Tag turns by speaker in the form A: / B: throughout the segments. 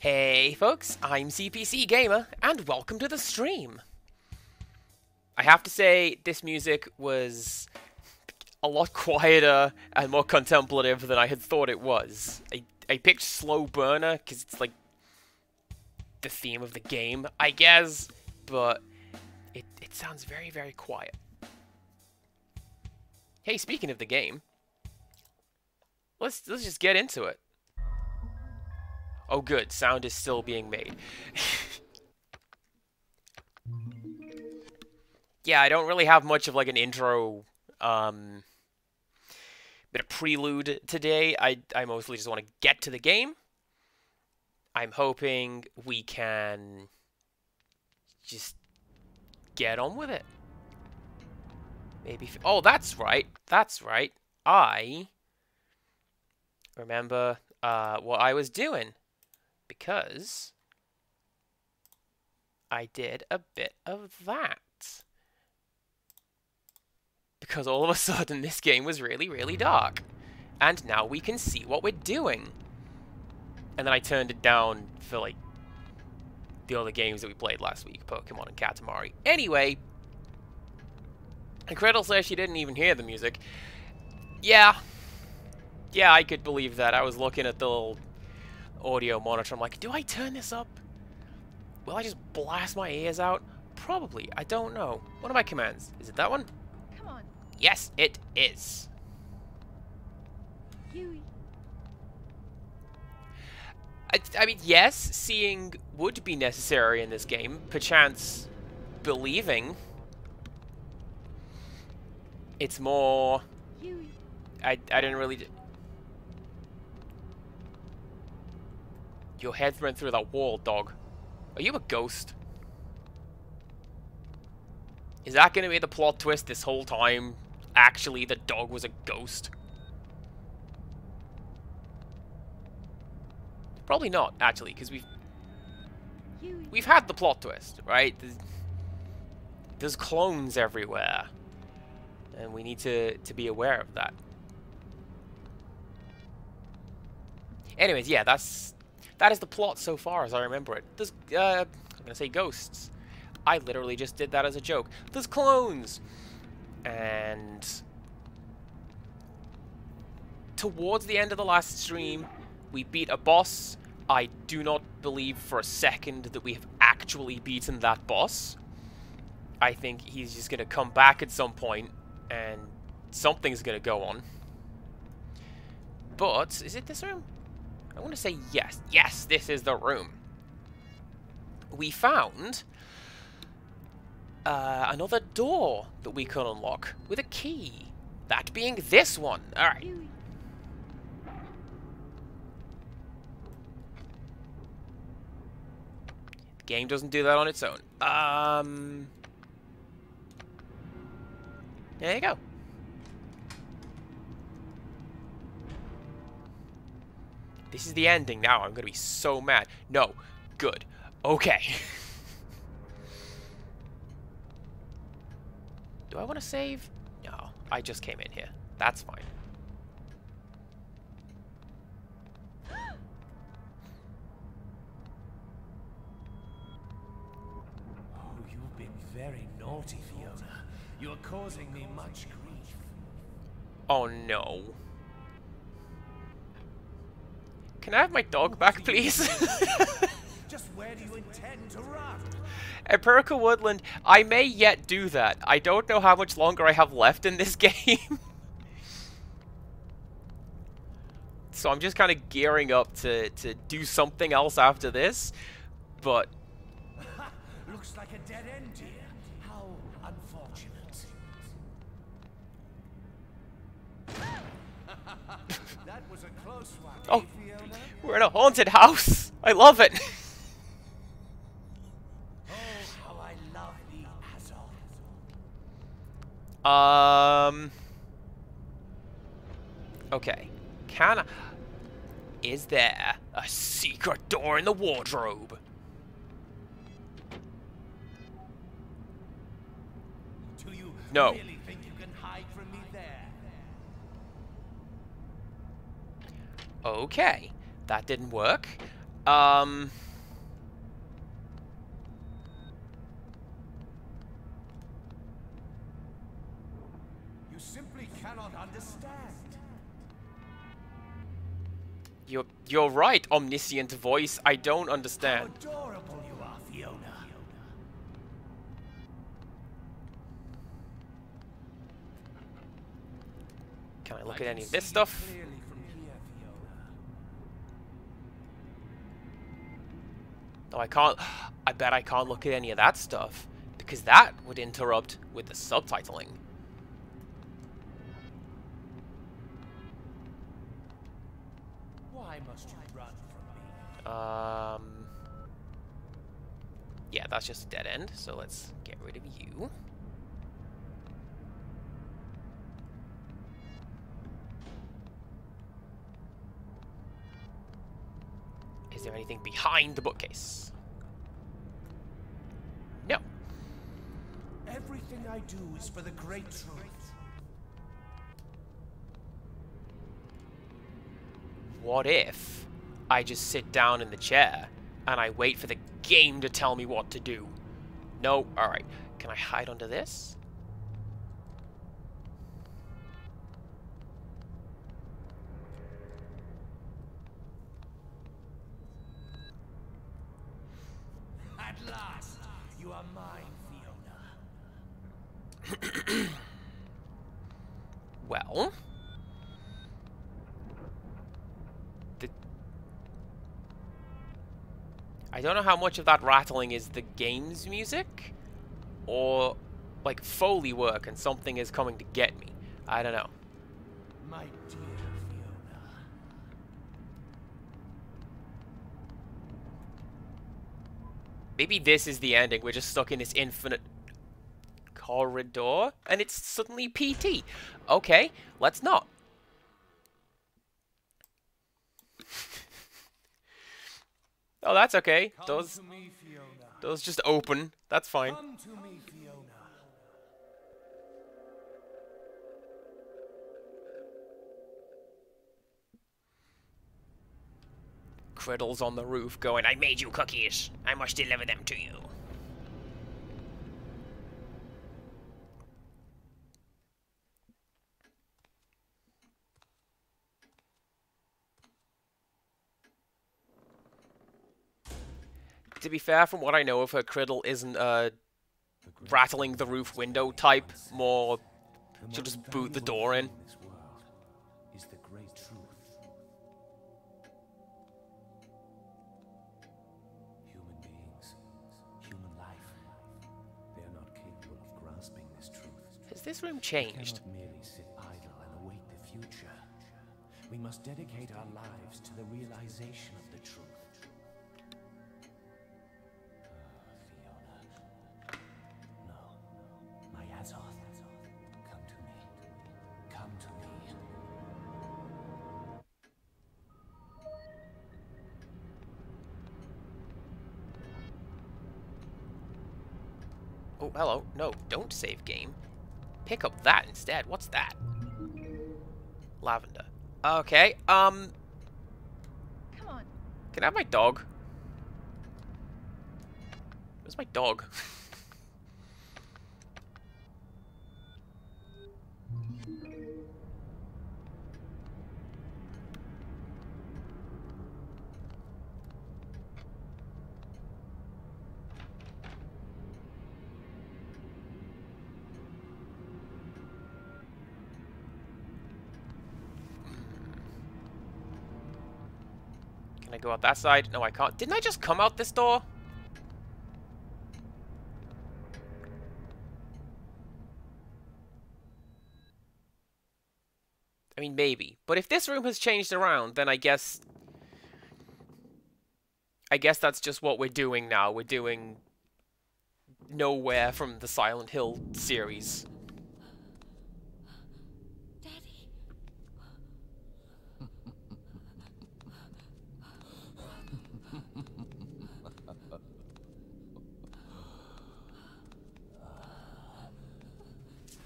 A: Hey folks, I'm CPC Gamer, and welcome to the stream. I have to say, this music was a lot quieter and more contemplative than I had thought it was. I picked Slow Burner because it's like the theme of the game, I guess, but it sounds very, very quiet. Hey, speaking of the game, let's just get into it. Oh good, sound is still being made. Yeah, I don't really have much of like an intro, bit of prelude today. I mostly just want to get to the game. I'm hoping we can just get on with it. Maybe. Oh, that's right. That's right. I remember what I was doing because I did a bit of that. Because all of a sudden this game was really, really dark. And now we can see what we're doing. And then I turned it down for, like, the other games that we played last week. Pokemon and Katamari. Anyway. And Cradle says she didn't even hear the music. Yeah. Yeah, I could believe that. I was looking at the little audio monitor. I'm like, do I turn this up? Will I just blast my ears out? Probably. I don't know. What are my commands? Is it that one?
B: Come on.
A: Yes, it is.
B: Huey.
A: I mean, yes, seeing would be necessary in this game. Perchance believing. It's more...
B: Huey.
A: I didn't really... Your head went through that wall, dog. Are you a ghost? Is that going to be the plot twist this whole time? Actually, the dog was a ghost? Probably not, actually, because we've had the plot twist, right? There's clones everywhere, and we need to be aware of that. Anyways, yeah, that is the plot so far as I remember it. There's I'm gonna say ghosts. I literally just did that as a joke. There's clones, and towards the end of the last stream, we beat a boss. I do not believe for a second that we have actually beaten that boss. I think he's just going to come back at some point, and something's going to go on. But, is it this room? I want to say yes. Yes, this is the room. We found another door that we can unlock with a key. That being this one. Alright. Game doesn't do that on its own. There you go. This is the ending now. I'm gonna be so mad. No. Good. Okay. Do I want to save? No. I just came in here. That's fine.
C: You've been very naughty, Fiona. You're causing me much grief.
A: Oh no. Can I have my dog back, please?
C: Just where do you intend to run?
A: Empirical Woodland, I may yet do that. I don't know how much longer I have left in this game. So I'm just kind of gearing up to do something else after this. But...
C: Looks like a dead end here. How unfortunate. That was a close one,
A: oh,
C: Fiona?
A: we're in a haunted house. I love it.
C: Oh, how I love the Azov.
A: Okay. Is there a secret door in the wardrobe?
C: Do you
A: No.
C: really think you can hide from me there?
A: Okay. That didn't work. Um...
C: You simply cannot understand.
A: You're right, omniscient voice. I don't understand.
C: How adorable you are, Fiona.
A: Can I look at any of this stuff?
C: Clearly from here, Fiona.
A: No, I can't. I bet I can't look at any of that stuff, because that would interrupt with the subtitling.
C: Why must you run from me?
A: Yeah, that's just a dead end, so let's get rid of you. Is there anything behind the bookcase? No.
C: Everything I do is for the great truth.
A: What if I just sit down in the chair and I wait for the game to tell me what to do? No? Alright. Can I hide under this?
C: At last, you are mine, Fiona.
A: Well... I don't know how much of that rattling is the game's music, or, like, Foley work and something is coming to get me. I don't know.
C: My dear Fiona.
A: Maybe this is the ending. We're just stuck in this infinite corridor, and it's suddenly PT. Okay, let's not. Oh, that's okay.
C: Come to me, Fiona.
A: Those just open. That's fine.
C: Come to me, Fiona.
A: Criddle's on the roof going, I made you cookies. I must deliver them to you. To be fair, from what I know of her, Criddle isn't rattling the roof window type. More, she'll just boot the door in.
C: This world is the great truth. Human beings, human life, they are not capable of grasping this truth.
A: Has this room
C: We
A: changed?
C: cannot merely sit idle and await the future. We must dedicate our lives to the realization of the truth. Fiona. No. My Azoth. Come to me. Come to me.
A: Oh, hello. No, don't save game. Pick up that instead. What's that? Lavender. Okay,
B: Come on.
A: can I have my dog? Where's my dog? Can I go out that side? No, I can't. Didn't I just come out this door? I mean, maybe. But if this room has changed around, then I guess that's just what we're doing now. We're doing Nowhere from the Silent Hill series.
B: Daddy.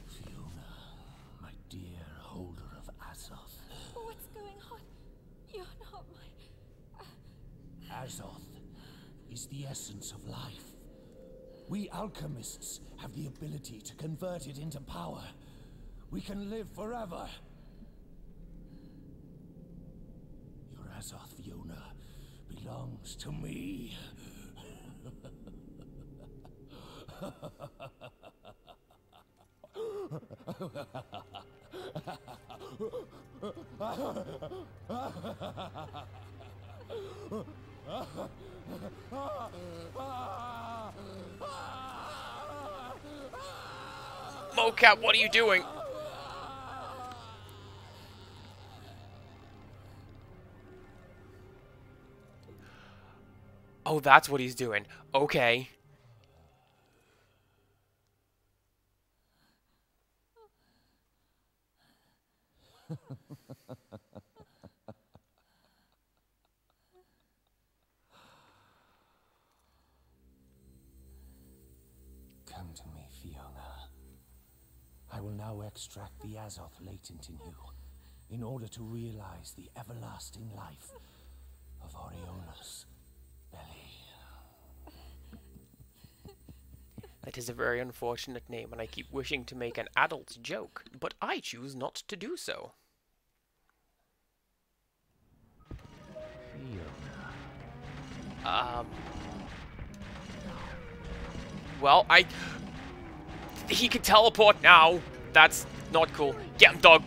C: Fiona, my dear holder of Azoth.
B: What's going on? You're not my...
C: Azoth is the essence of life. We alchemists have the ability to convert it into power. We can live forever. Your Azoth, Fiona, belongs to me.
A: Mocap, what are you doing? Oh, that's what he's doing. Okay.
C: Come to me, Fiona. I will now extract the Azoth latent in you, in order to realize the everlasting life of Aureolus Belli.
A: That is a very unfortunate name, and I keep wishing to make an adult joke, but I choose not to do so. Well, he can teleport now. That's not cool. Get him, dog.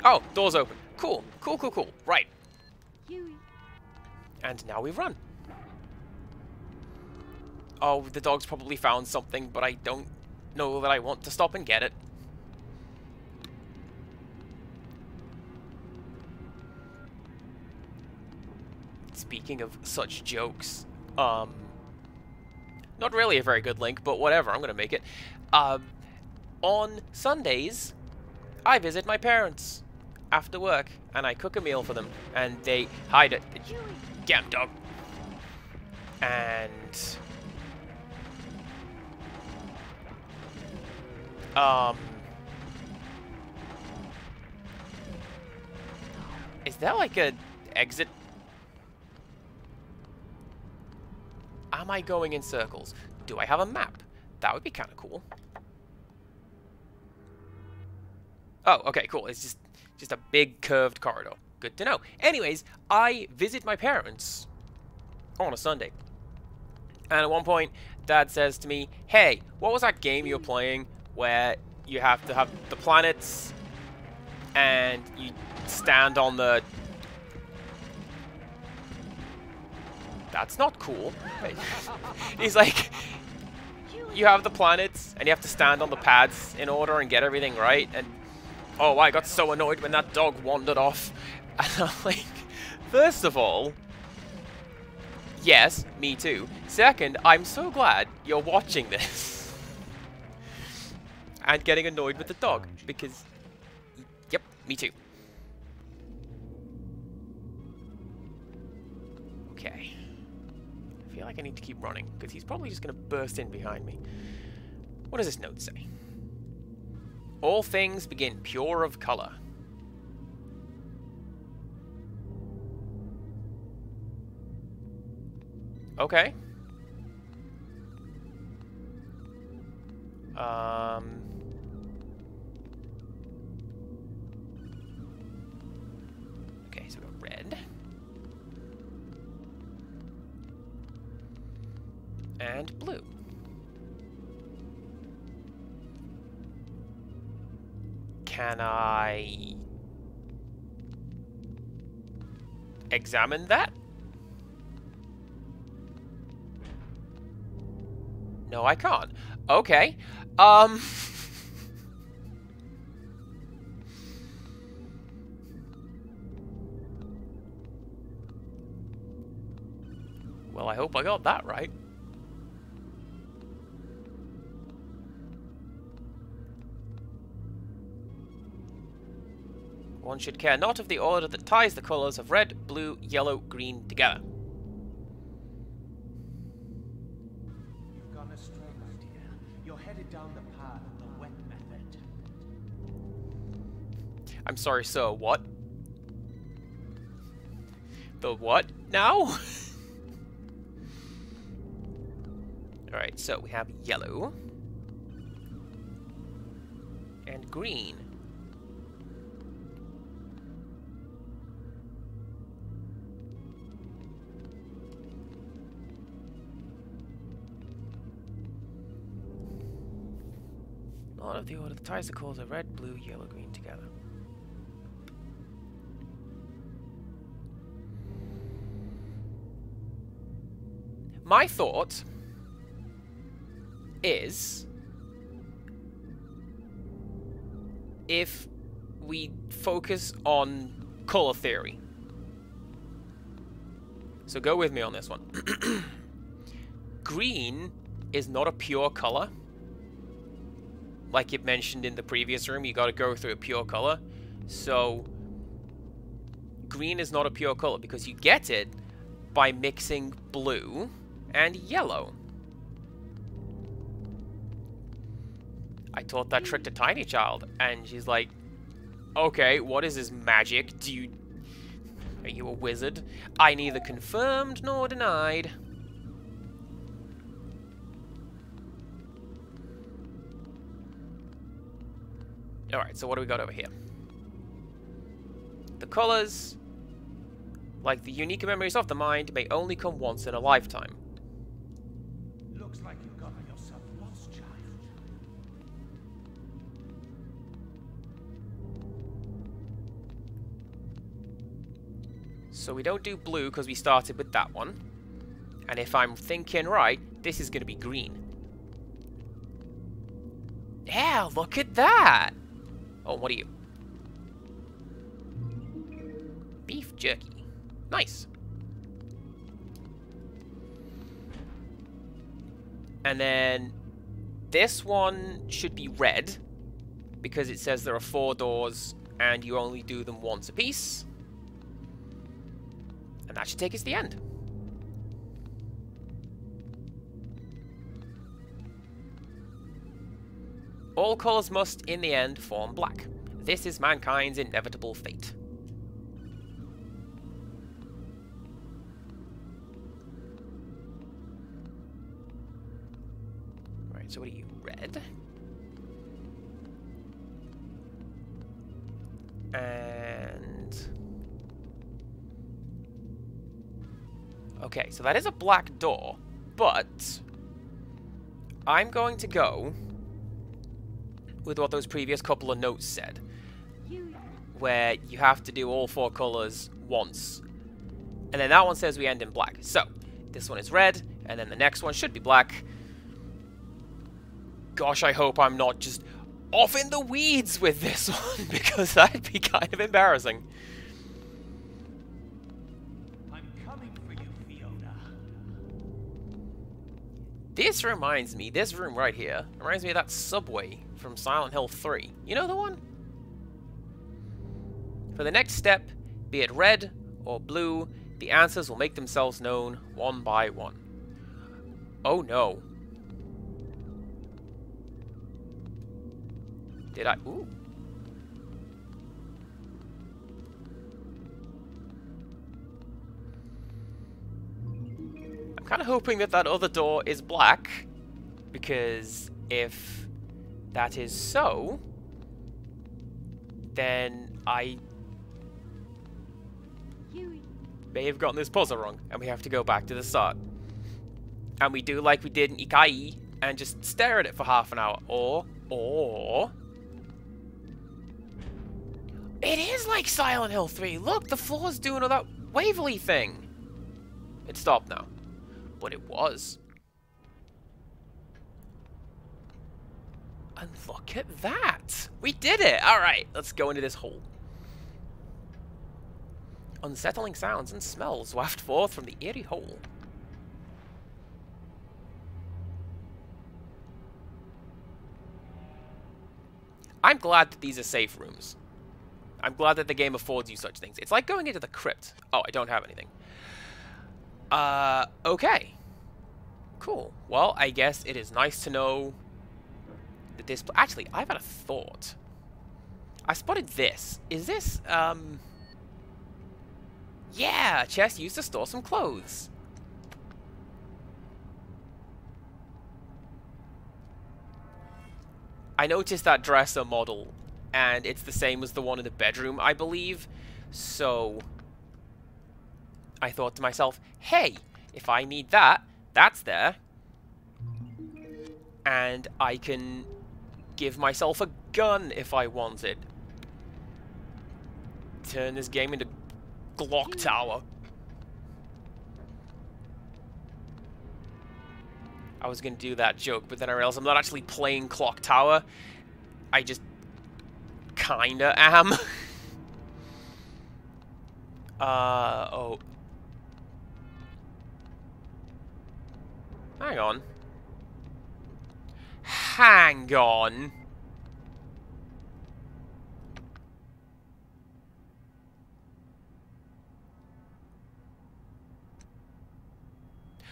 A: Oh, door's open. Cool, cool, cool, cool. Right.
B: Huey.
A: And now we run. Oh, the dog's probably found something, but I don't know that I want to stop and get it. Speaking of such jokes, not really a very good link, but whatever, I'm gonna make it. On Sundays, I visit my parents after work, and I cook a meal for them, and they hide it. Get him, dog. And is there like a exit? Am I going in circles? Do I have a map? That would be kind of cool. Oh, okay, cool. It's just a big curved corridor. Good to know. Anyways, I visit my parents on a Sunday. And at one point, Dad says to me, "Hey, what was that game you were playing where you have to have the planets and you stand on the..." That's not cool. He's like, you have the planets and you have to stand on the pads in order and get everything right. And oh, I got so annoyed when that dog wandered off. And I'm like, first of all, yes, me too. Second, I'm so glad you're watching this and getting annoyed with the dog because, yep, me too. Okay. I feel like I need to keep running, because he's probably just going to burst in behind me. What does this note say? All things begin pure of color. Okay. Okay, so we got red. And blue. Can I examine that? No, I can't. Okay. Well, I hope I got that right. One should care not of the order that ties the colors of red, blue, yellow, green together.
D: You've gone astray, my dear. You're headed down the path of the wet method.
A: I'm sorry, sir, what? The what now? Alright, so we have yellow. And green. Not of the order. The ties the colors are red, blue, yellow, green together. My thought is if we focus on color theory. So go with me on this one. Green is not a pure color. Like it mentioned in the previous room, you gotta go through a pure color. So green is not a pure color because you get it by mixing blue and yellow. I taught that trick to Tiny Child, and she's like, okay, what is this magic? Are you a wizard? I neither confirmed nor denied. Alright, so what do we got over here? The colors, like the unique memories of the mind, may only come once in a lifetime.
D: Looks like you've got yourself lost, child.
A: So we don't do blue because we started with that one. And if I'm thinking right, this is going to be green. Yeah, look at that! Oh, what are you? Beef jerky. Nice. And then this one should be red because it says there are 4 doors and you only do them once a piece. And that should take us to the end. All colors must, in the end, form black. This is mankind's inevitable fate. Right, so what are you? Red. And... okay, so that is a black door, but... I'm going to go with what those previous couple of notes said, where you have to do all 4 colors once. And then that one says we end in black. So, this one is red, and then the next one should be black. Gosh, I hope I'm not just off in the weeds with this one, because that'd be kind of embarrassing.
D: I'm coming for you, Fiona.
A: This reminds me, this room right here, reminds me of that subway from Silent Hill 3. You know the one? For the next step, be it red or blue, the answers will make themselves known one by one. Oh no. Did I? Ooh. I'm kind of hoping that that other door is black, because if that is so, then I may have gotten this puzzle wrong, and we have to go back to the start. And we do like we did in Ikai, and just stare at it for half an hour. Or... it is like Silent Hill 3. Look, the floor's doing all that Waverly thing. It stopped now. But it was. And look at that! We did it! Alright, let's go into this hole. Unsettling sounds and smells waft forth from the eerie hole. I'm glad that these are safe rooms. I'm glad that the game affords you such things. It's like going into the crypt. Oh, I don't have anything. Okay. Cool. Well, I guess it is nice to know that this... actually, I've had a thought. I spotted this. Is this, Yeah, a chest used to store some clothes. I noticed that dresser model, and it's the same as the one in the bedroom, I believe. So I thought to myself, hey, if I need that, that's there. And I can give myself a gun if I wanted. Turn this game into Glock Tower. I was going to do that joke, but then I realized I'm not actually playing Clock Tower. I just kinda am. Oh. Hang on. Hang on.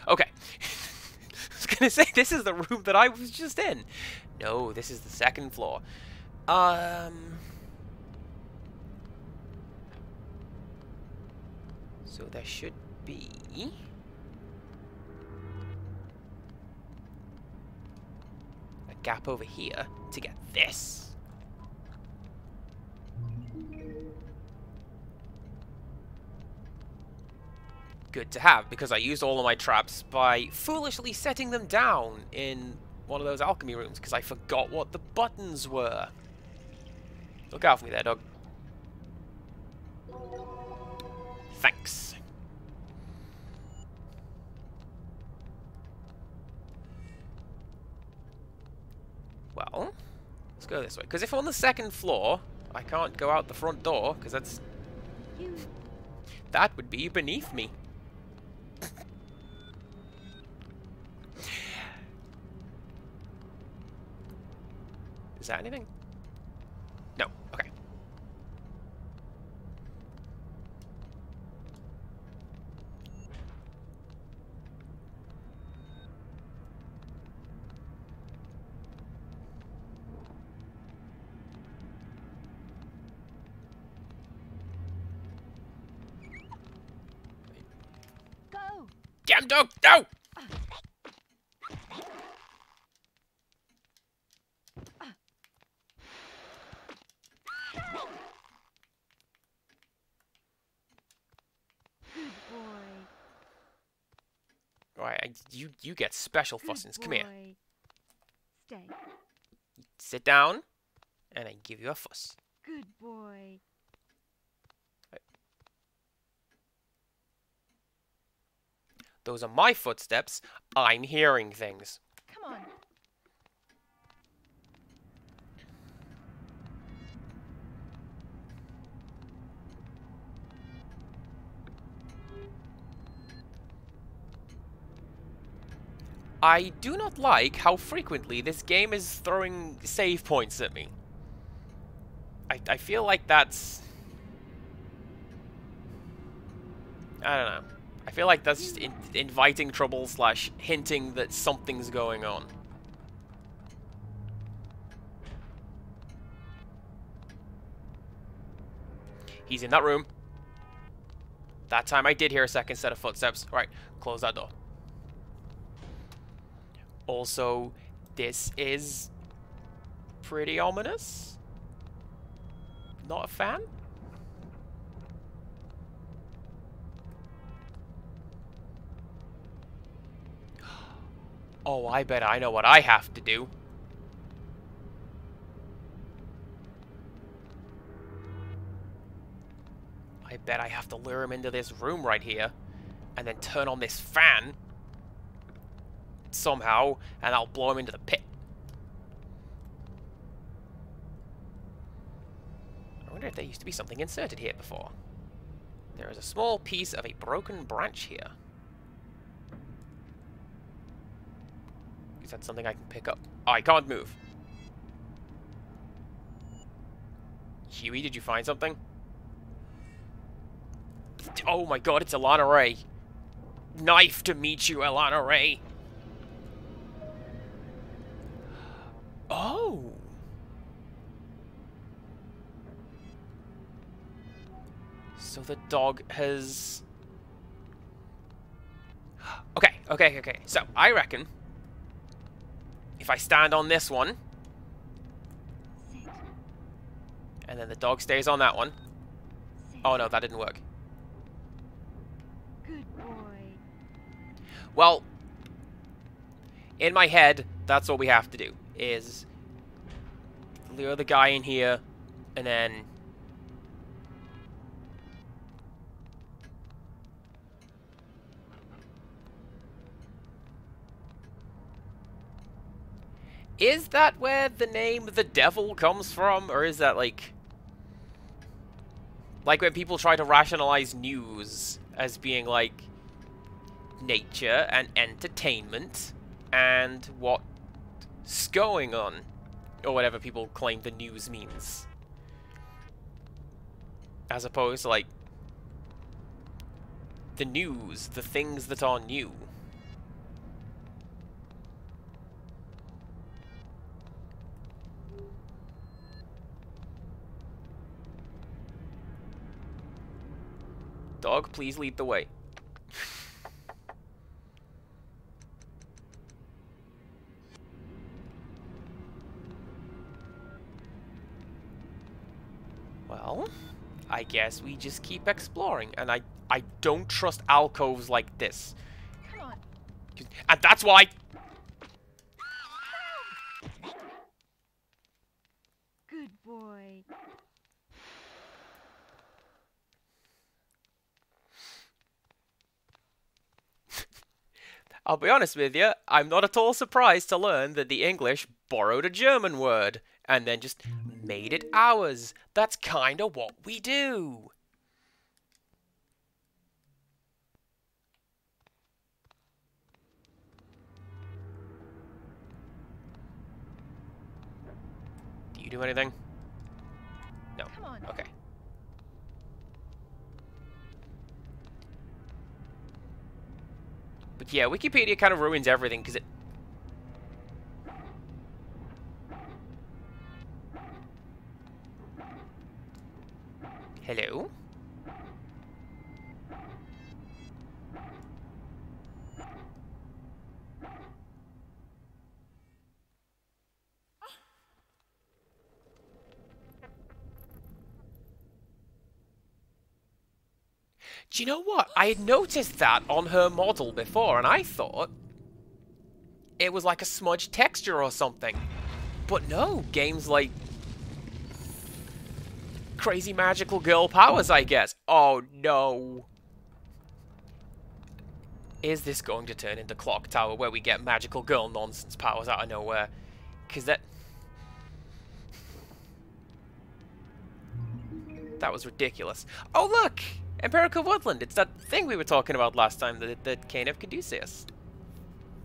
A: Okay. I was gonna say, this is the room that I was just in. No, this is the second floor. So there should be... a gap over here to get this. Good to have, because I used all of my traps by foolishly setting them down in one of those alchemy rooms, because I forgot what the buttons were. Look out for me there, dog. Thanks. Well, let's go this way, because if I'm on the second floor, I can't go out the front door, because that's... that would be beneath me. Is that anything? No. Okay.
B: Go!
A: Damn dog! No!
B: Good boy.
A: Alright, you get special fussings. Come here.
B: Boy. Stay.
A: Sit down, and I give you a fuss.
B: Good boy.
A: Those are my footsteps. I'm hearing things.
B: Come on.
A: I do not like how frequently this game is throwing save points at me. I feel like that's... I don't know. I feel like that's just inviting trouble / hinting that something's going on. He's in that room. That time I did hear a second set of footsteps. Alright, close that door. Also, this is pretty ominous. Not a fan. Oh, I bet I know what I have to do. I bet I have to lure him into this room right here, and then turn on this fan somehow, and I'll blow him into the pit. I wonder if there used to be something inserted here before. There is a small piece of a broken branch here. Is that something I can pick up? Oh, I can't move. Huey, did you find something? Oh my god, it's Alana Ray. Knife to meet you, Alana Ray. Oh. So the dog has... Okay. So, I reckon... if I stand on this one...
B: Sit.
A: and then the dog stays on that one...
B: Sit.
A: oh no, that didn't work.
B: Good boy.
A: Well... in my head, that's what we have to do. Is... lure the guy in here... and then... is that where the name The Devil comes from? Or is that like when people try to rationalize news as being like nature and entertainment and what's going on? Or whatever people claim the news means. As opposed to like the news, the things that are new. Dog, please lead the way. Well, I guess we just keep exploring, and I don't trust alcoves like this.
B: Come on.
A: And that's why...
B: Good boy.
A: I'll be honest with you, I'm not at all surprised to learn that the English borrowed a German word, and then just made it ours. That's kinda what we do. Do you do anything? No.
B: Come on.
A: Okay. But yeah, Wikipedia kind of ruins everything because it... hello? Do you know what? I had noticed that on her model before, and I thought it was like a smudged texture or something. But no, games like Crazy Magical Girl Powers, I guess. Oh no. Is this going to turn into Clock Tower, where we get Magical Girl nonsense powers out of nowhere? Because that was ridiculous. Oh look! Empirical Woodland! It's that thing we were talking about last time, the Cane of Caduceus.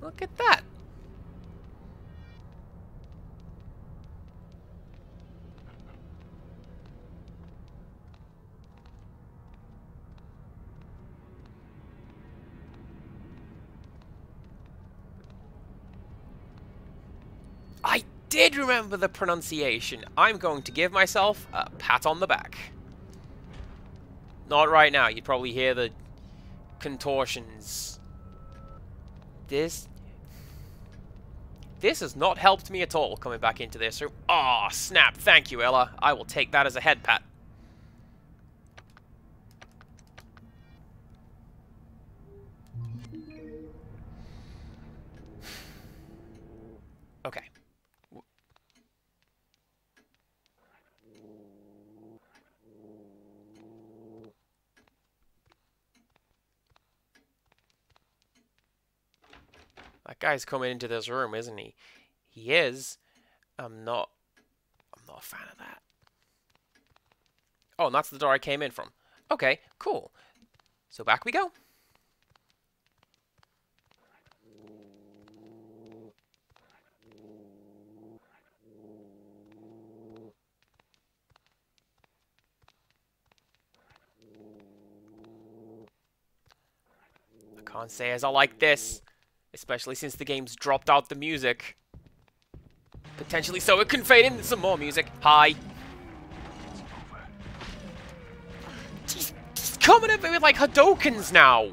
A: Look at that! I did remember the pronunciation. I'm going to give myself a pat on the back. Not right now. You'd probably hear the contortions. This has not helped me at all coming back into this room. Aw, snap. Thank you, Ella. I will take that as a head pat. Okay. That guy's coming into this room, isn't he? He is. I'm not a fan of that. Oh, and that's the door I came in from. Okay, cool. So back we go. I can't say as I like this. Especially since the game's dropped out the music. Potentially so it can fade into some more music. Hi. Jeez, coming at me with, like, Hadokens now!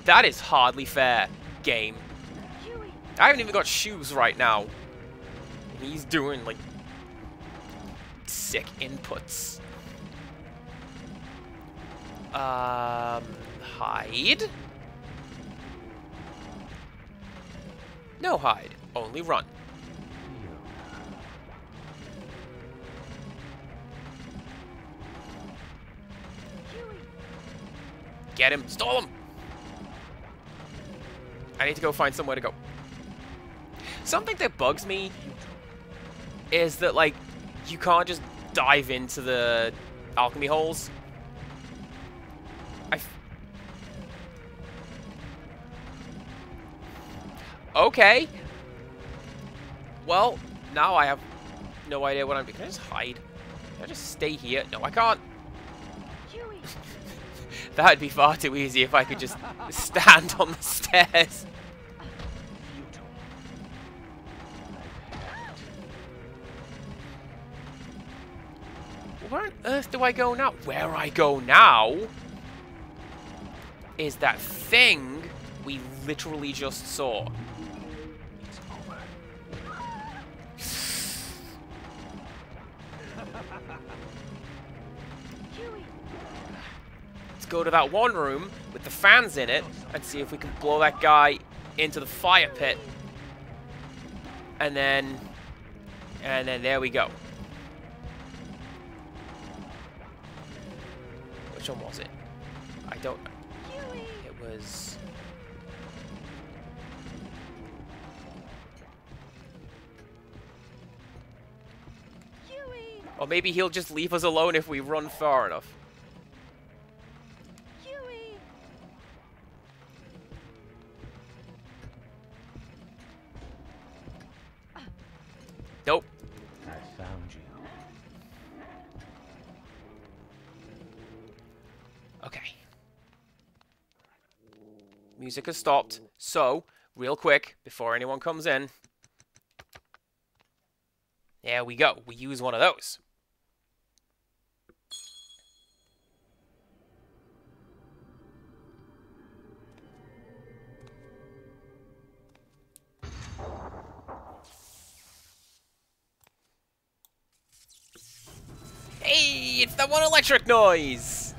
A: That is hardly fair, game. I haven't even got shoes right now. He's doing, like, sick inputs. Hide? No hide, only run. Get him, stall him! I need to go find somewhere to go. Something that bugs me is that, like, you can't just dive into the alchemy holes. Okay. Well, now I have no idea what I'm doing. Can I just hide? Can I just stay here? No, I can't. That'd be far too easy if I could just stand on the stairs. Where on earth do I go now? Where I go now is that thing we literally just saw. Let's go to that one room with the fans in it and see if we can blow that guy into the fire pit. And then there we go. Which one was it? I don't know. It was... Or maybe he'll just leave us alone if we run far enough. Nope.
C: I found you.
A: Okay. Music has stopped. So, real quick, before anyone comes in. There we go. We use one of those. Hey, it's that one electric noise!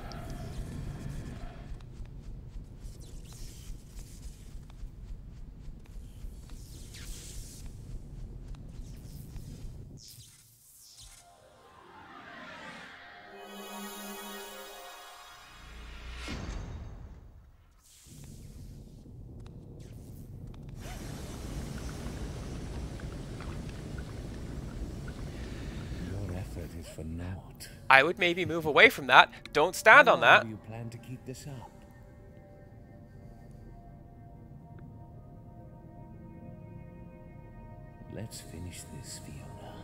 C: Your effort is for naught.
A: I would maybe move away from that. Don't stand on
C: How
A: that.
C: long do you plan to keep this up? Let's finish this, Fiona.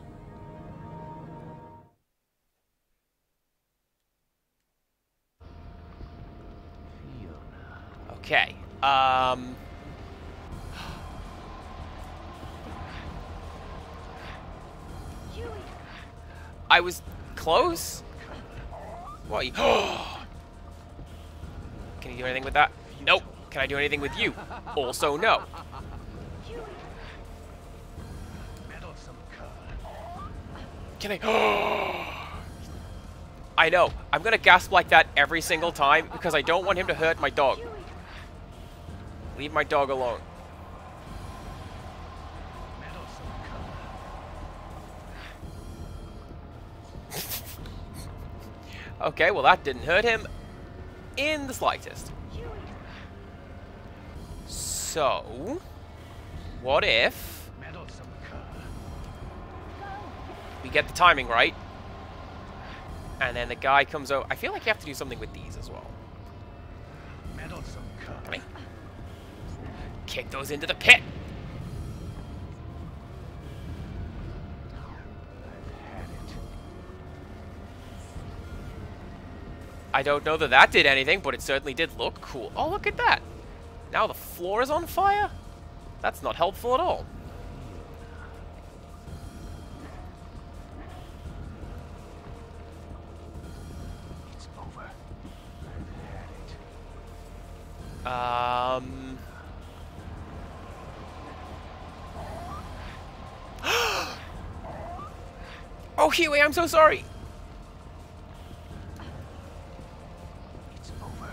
A: Okay. I was close? What? Can you do anything with that? Nope. Can I do anything with you? Also, no. Can I? I know. I'm gonna gasp like that every single time because I don't want him to hurt my dog. Leave my dog alone. Okay, well that didn't hurt him in the slightest. So, what if we get the timing right, and then the guy comes out? I feel like you have to do something with these as well. Can I kick those into the pit? I don't know that that did anything, but it certainly did look cool. Oh, look at that. Now the floor is on fire? That's not helpful at all. Oh, Huey, I'm so sorry.
D: It's over.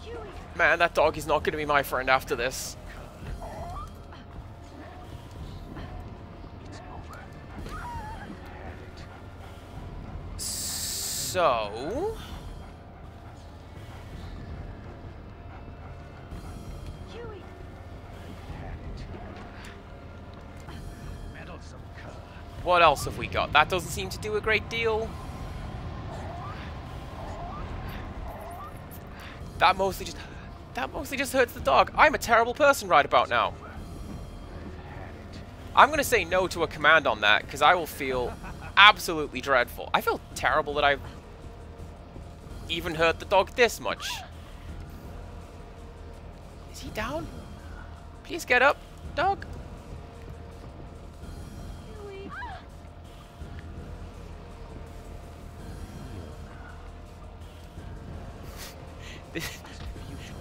B: Huey.
A: Man, that dog is not going to be my friend after this.
D: It's over.
A: So...
B: Huey.
D: Meddlesome cur.
A: what else have we got? That doesn't seem to do a great deal. That mostly just hurts the dog. I'm a terrible person right about now. I'm going to say no to a command on that, because I will feel absolutely dreadful. I feel terrible that I've even hurt the dog this much. Is he down? Please get up, dog.
B: Huey.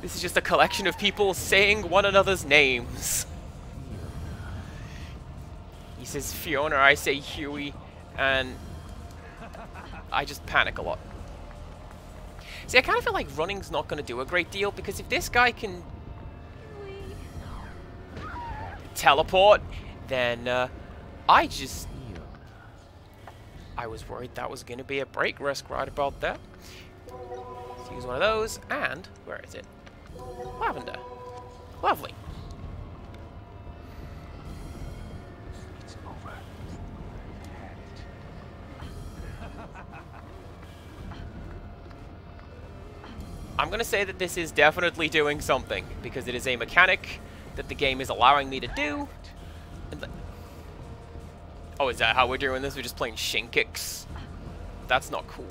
A: This is just a collection of people saying one another's names. He says Fiona, I say Huey, and I just panic a lot. See, I kind of feel like running's not going to do a great deal, because if this guy can
B: Huey.
A: teleport, then I was worried that was going to be a break risk right about there. Let's use one of those, and where is it? Lavender. Lovely.
D: It's over.
A: I'm going to say that this is definitely doing something, because it is a mechanic that the game is allowing me to do. And oh, is that how we're doing this? We're just playing shin kicks? That's not cool.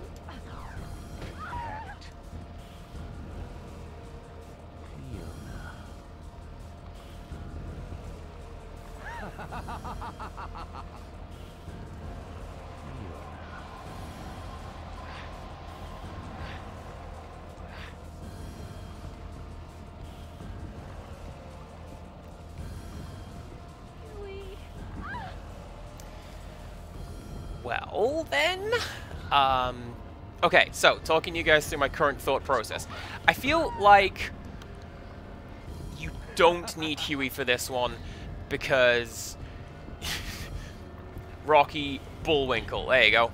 B: Huey.
A: Well, then... okay, so, talking you guys through my current thought process. I feel like you don't need Huey for this one, because... Rocky Bullwinkle, there you go.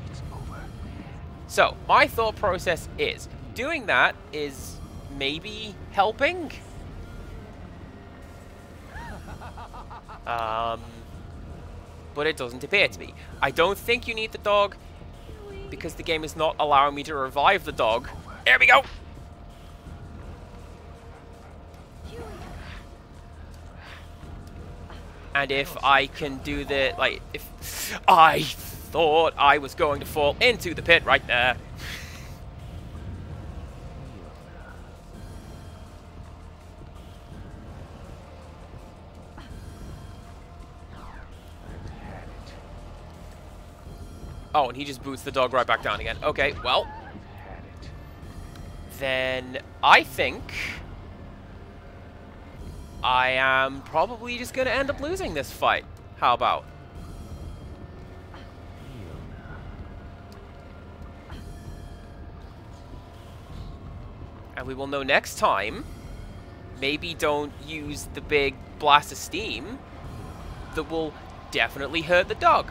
D: It's over.
A: So, my thought process is, doing that is maybe helping? But it doesn't appear to be. I don't think you need the dog, because the game is not allowing me to revive the dog. There we go! And if I can do the, like, if I thought I was going to fall into the pit right there. Oh, and he just boots the dog right back down again. Okay, well. Then I think I am probably just going to end up losing this fight. How about? And we will know next time. Maybe don't use the big blast of steam that will definitely hurt the dog.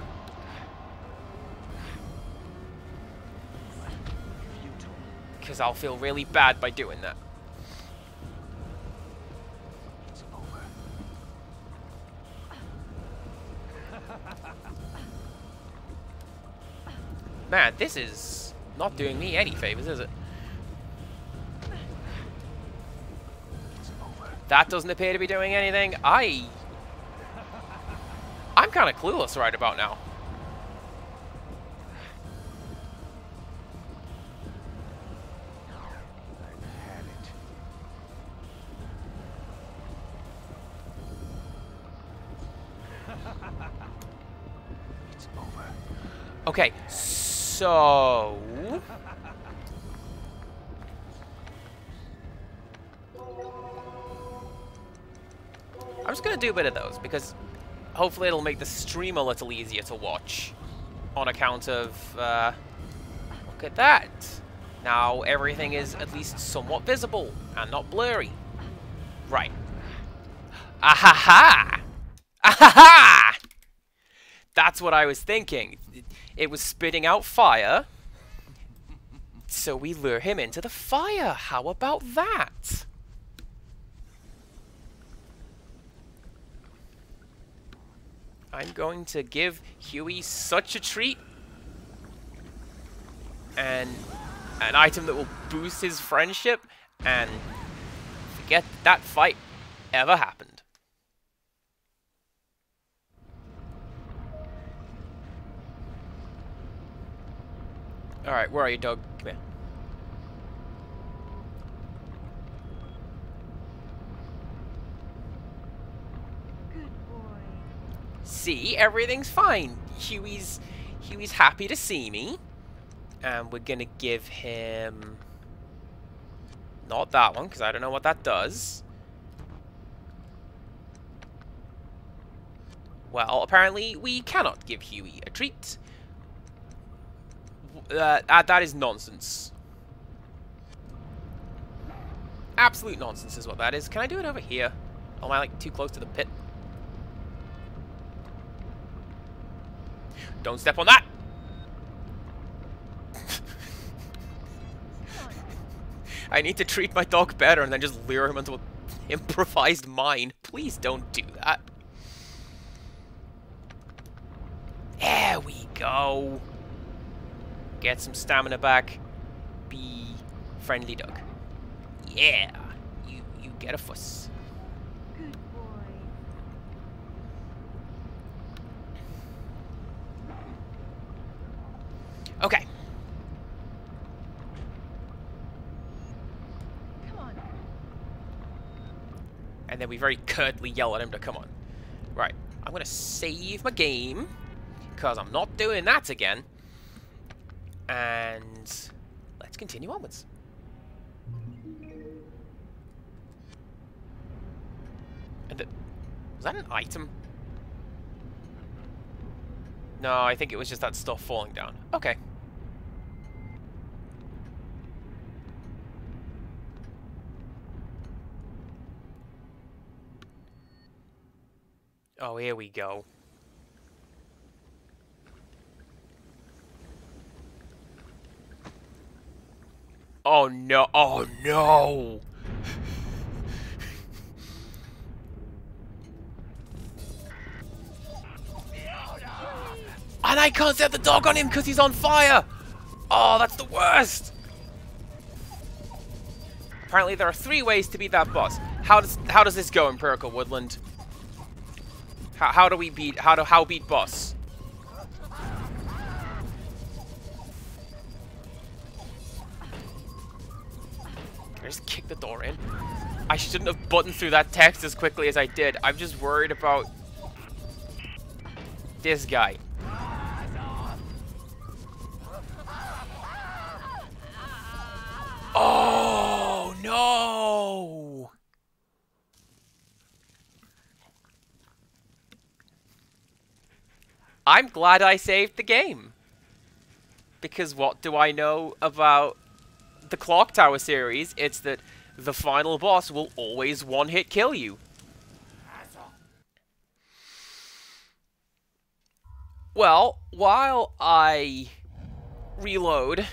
A: Because I'll feel really bad by doing that.
D: It's over.
A: Man, this is not doing me any favors, is it?
D: It's over.
A: That doesn't appear to be doing anything. I'm kind of clueless right about now.
D: Had it.
A: Okay, so... I'm just gonna do a bit of those, because hopefully it'll make the stream a little easier to watch. On account of, look at that. Now everything is at least somewhat visible, and not blurry. Right. Ahaha! Ahaha! That's what I was thinking. It was spitting out fire, so we lure him into the fire. How about that? I'm going to give Huey such a treat. And an item that will boost his friendship, and forget that fight ever happened. Alright, where are you, dog? Come here.
B: Good boy.
A: See, everything's fine. Huey's happy to see me. And we're gonna give him... not that one, because I don't know what that does. Well, apparently we cannot give Huey a treat. That is nonsense. Absolute nonsense is what that is. Can I do it over here? Or am I, like, too close to the pit? Don't step on that! I need to treat my dog better and then just lure him into an improvised mine. Please don't do that. There we go. Get some stamina back. Be friendly dog. Yeah. You get a fuss.
B: Good boy.
A: Okay.
B: Come on.
A: And then we very curtly yell at him to come on. Right. I'm going to save my game, because I'm not doing that again. And let's continue onwards. And was that an item? No, I think it was just that stuff falling down. Okay. Oh, here we go. Oh no, oh no! And I can't set the dog on him because he's on fire! Oh, that's the worst! Apparently there are 3 ways to beat that boss. How does this go, Empirical Woodland? How do we beat, how beat boss? Can I just kick the door in? I shouldn't have buttoned through that text as quickly as I did. I'm just worried about this guy. Oh, no! I'm glad I saved the game. Because what do I know about the Clock Tower series? It's that the final boss will always one-hit kill you. Well, while I reload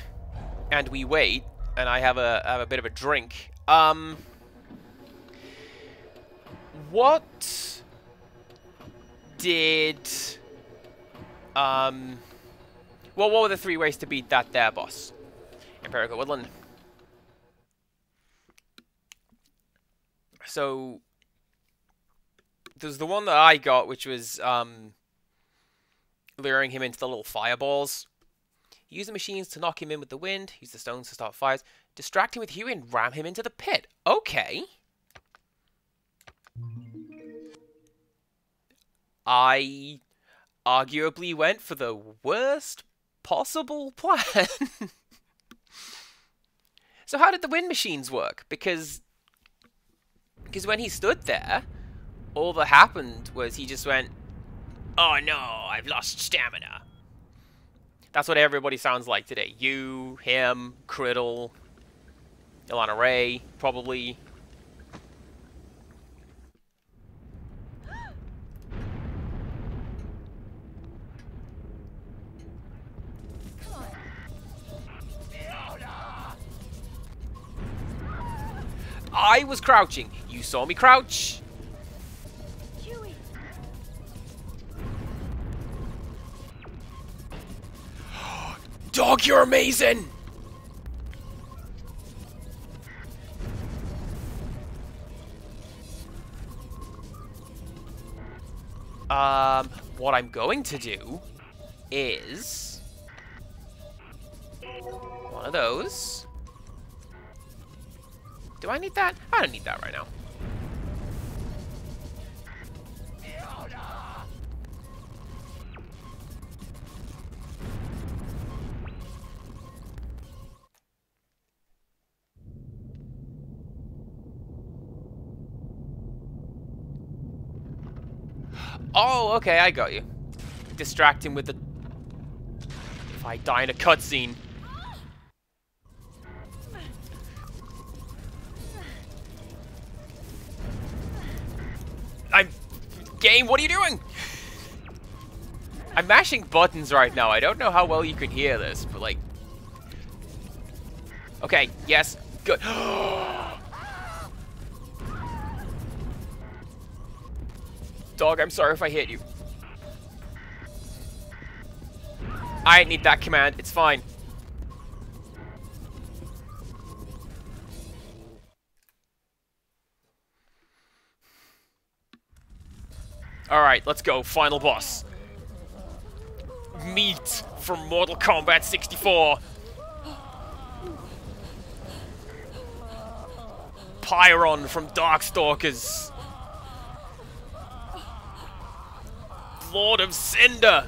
A: and we wait, and I have a bit of a drink, what did what were the 3 ways to beat that there boss? Empirical Woodland. So there's the one that I got, which was luring him into the little fireballs. Use the machines to knock him in with the wind. Use the stones to start fires. Distract him with Huey and ram him into the pit. Okay. I arguably went for the worst possible plan. So how did the wind machines work? Because when he stood there, all that happened was he just went, "Oh no, I've lost stamina." That's what everybody sounds like today. You, him, Criddle, Ilana Ray, probably. I was crouching. You saw me crouch.
B: Huey!
A: Dog, you're amazing! What I'm going to do is one of those. Do I need that? I don't need that right now. Oh, okay, I got you. Distract him with the... If I die in a cutscene. Game, what are you doing? I'm mashing buttons right now. I don't know how well you can hear this, but like... Okay, yes, good. Dog, I'm sorry if I hit you. I didn't need that command, it's fine. Alright, let's go. Final boss. Meat from Mortal Kombat 64. Pyron from Darkstalkers. Lord of Cinder.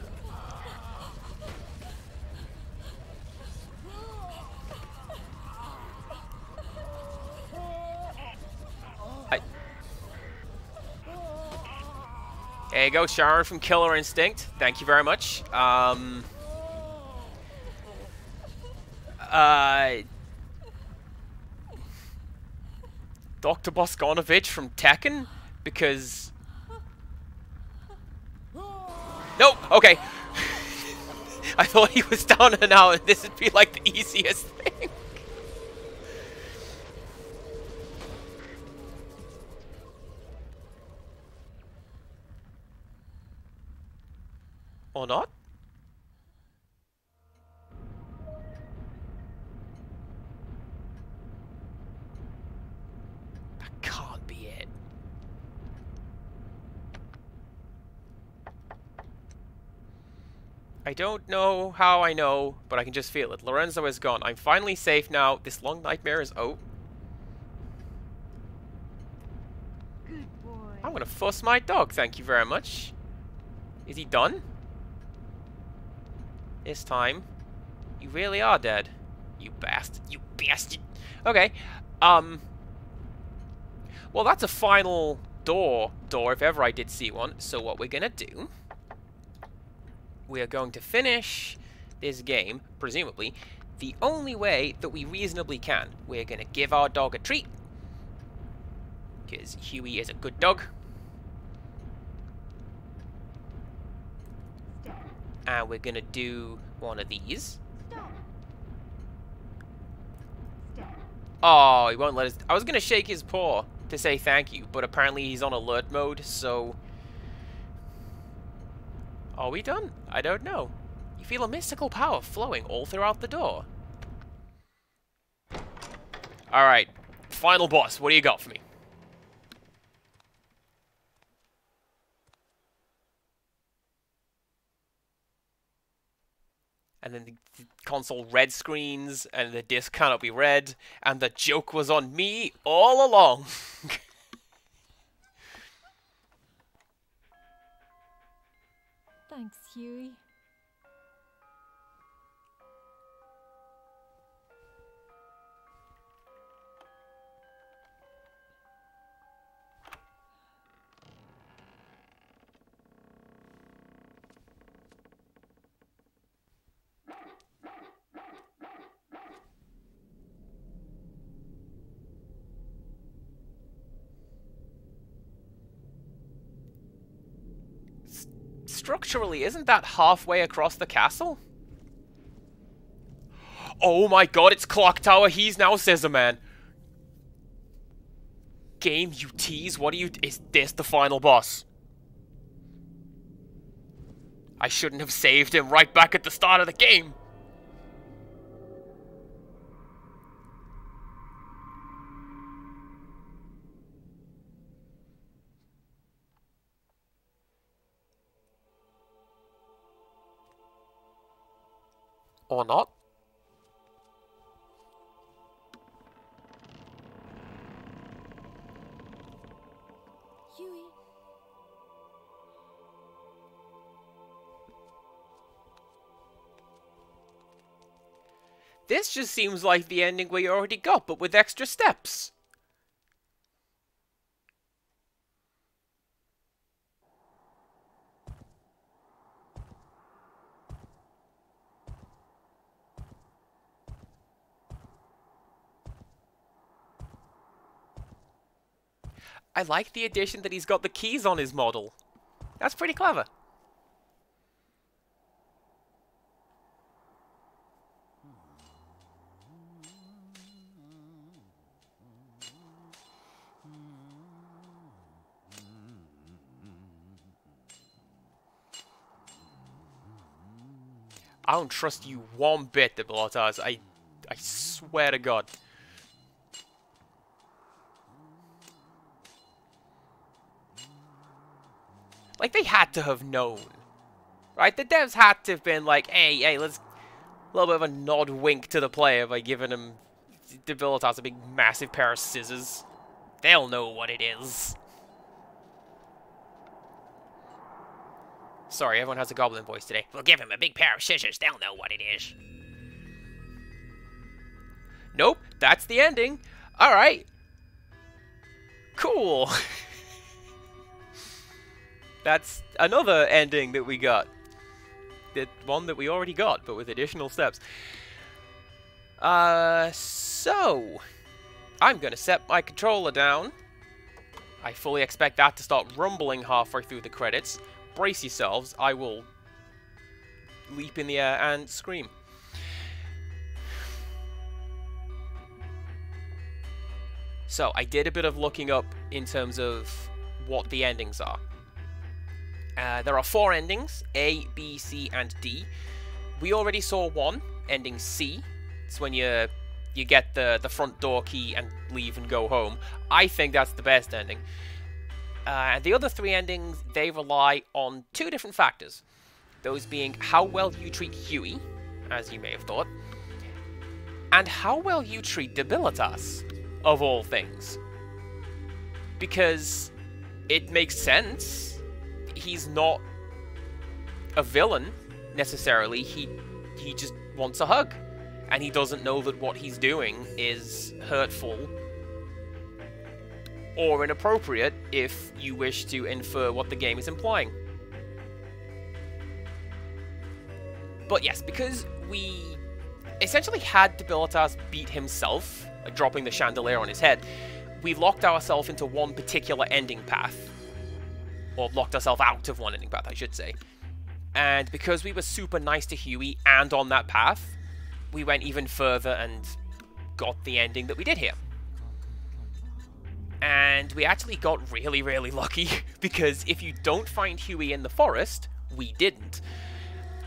A: There you go, Sharon from Killer Instinct. Thank you very much. Dr. Bosconovich from Tekken, because... Nope, okay. I thought he was down and out, and this would be like the easiest thing. Or not? That can't be it. I don't know how I know, but I can just feel it. Lorenzo is gone. I'm finally safe now. This long nightmare is out.
B: Good boy.
A: I'm gonna fuss my dog, thank you very much. Is he done? This time, you really are dead. You bastard. You bastard. Okay. Well, that's a final door, if ever I did see one. So what we're gonna do, we are going to finish this game, presumably, the only way that we reasonably can. We're gonna give our dog a treat, because Huey is a good dog. And we're gonna do one of these.
B: Stop. Stop.
A: Oh, he won't let us... I was gonna shake his paw to say thank you, but apparently he's on alert mode, so... Are we done? I don't know. You feel a mystical power flowing all throughout the door. Alright, final boss, what do you got for me? And then the console red screens, and the disc cannot be read, and the joke was on me all along.
B: Thanks, Huey.
A: structurally, isn't that halfway across the castle? Oh my god, it's Clock Tower. He's now Scissor Man. Game, you tease. What are you... Is this the final boss? I shouldn't have saved him right back at the start of the game. Or not.
B: Huey.
A: This just seems like the ending we already got, but with extra steps. I like the addition that he's got the keys on his model. That's pretty clever. I don't trust you one bit, Debilitas. I swear to God. Like, they had to have known. Right? The devs had to have been like, hey, let's... A little bit of a nod wink to the player by giving him... Debilitas a big, massive pair of scissors. They'll know what it is. Sorry, everyone has a goblin voice today. We'll give him a big pair of scissors. They'll know what it is. Nope, that's the ending. Alright. Cool. That's another ending that we got. The one that we already got, but with additional steps. So... I'm gonna set my controller down. I fully expect that to start rumbling halfway through the credits. Brace yourselves, I will leap in the air and scream. So, I did a bit of looking up in terms of what the endings are. There are 4 endings, A, B, C, and D. We already saw one, ending C. It's when you get the front door key and leave and go home. I think that's the best ending. The other 3 endings, they rely on 2 different factors. Those being how well you treat Huey, as you may have thought, and how well you treat Debilitas, of all things. Because it makes sense. He's not a villain, necessarily. He just wants a hug. And he doesn't know that what he's doing is hurtful or inappropriate, if you wish to infer what the game is implying. But yes, because we essentially had Debilitas beat himself, dropping the chandelier on his head, we locked ourselves into one particular ending path. Or locked ourselves out of one ending path, I should say. And because we were super nice to Huey and on that path, we went even further and got the ending that we did here. And we actually got really, really lucky, because if you don't find Huey in the forest, we didn't,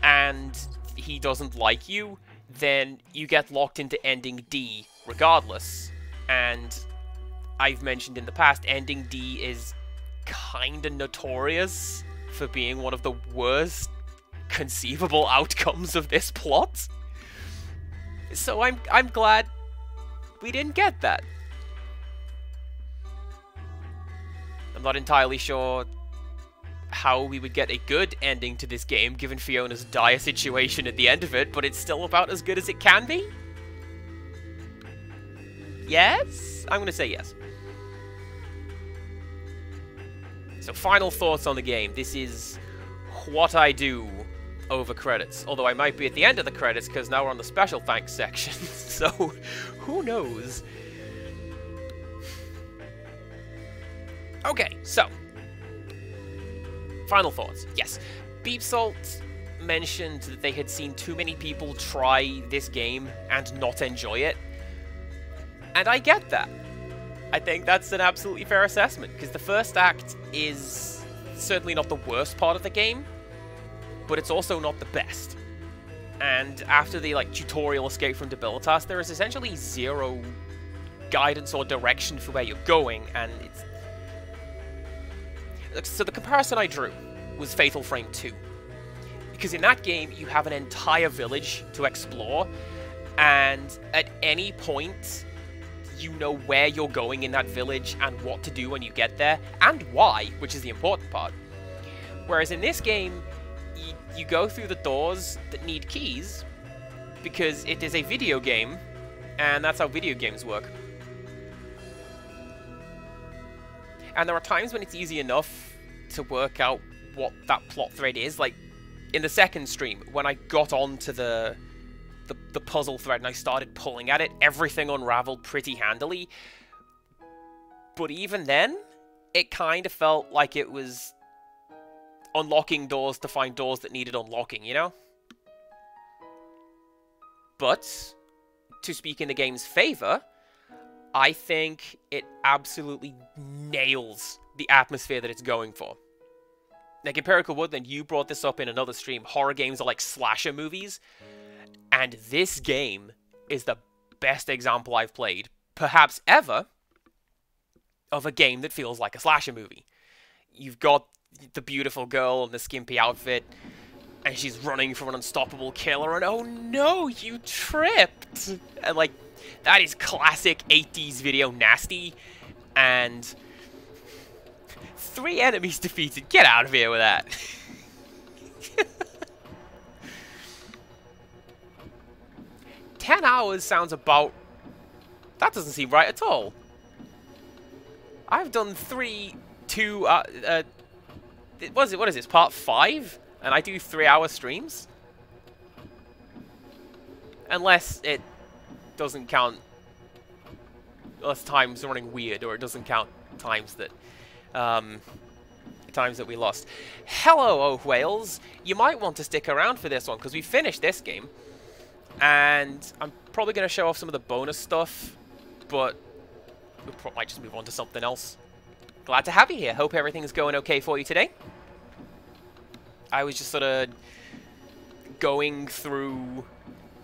A: and he doesn't like you, then you get locked into ending D regardless. And I've mentioned in the past, ending D is kinda notorious for being one of the worst conceivable outcomes of this plot. So I'm glad we didn't get that. I'm not entirely sure how we would get a good ending to this game, given Fiona's dire situation at the end of it, but it's still about as good as it can be? Yes? I'm gonna say yes. So, final thoughts on the game. This is what I do over credits. Although I might be at the end of the credits, because now we're on the special thanks section, so who knows? Okay, so, final thoughts. Yes, Beep Salt mentioned that they had seen too many people try this game and not enjoy it. And I get that. I think that's an absolutely fair assessment, because the first act is certainly not the worst part of the game, but it's also not the best. And after the tutorial escape from Debilitas, there is essentially zero guidance or direction for where you're going, and it's... So the comparison I drew was Fatal Frame 2. Because in that game, you have an entire village to explore, and at any point, you know where you're going in that village and what to do when you get there, and why, which is the important part. Whereas in this game, you go through the doors that need keys, because it is a video game, and that's how video games work. And there are times when it's easy enough to work out what that plot thread is, like in the second stream, when I got onto the puzzle thread and I started pulling at it, everything unraveled pretty handily. But even then, it kind of felt like it was unlocking doors to find doors that needed unlocking, you know? But, to speak in the game's favor, I think it absolutely nails the atmosphere that it's going for. Like, Empirical Woodland, you brought this up in another stream. Horror games are like slasher movies. And this game is the best example I've played, perhaps ever, of a game that feels like a slasher movie. You've got the beautiful girl in the skimpy outfit, and she's running from an unstoppable killer, and oh no, you tripped! And like, that is classic 80s video nasty, and 3 enemies defeated. Get out of here with that. 10 hours sounds about... That doesn't seem right at all. I've done what is this, part 5? And I do 3-hour streams? Unless it doesn't count... Unless time's running weird, or it doesn't count times that... times that we lost. Hello, Oh Whales! You might want to stick around for this one, because we finished this game. And I'm probably going to show off some of the bonus stuff, but we might just move on to something else. Glad to have you here. Hope everything's going okay for you today. I was just sort of going through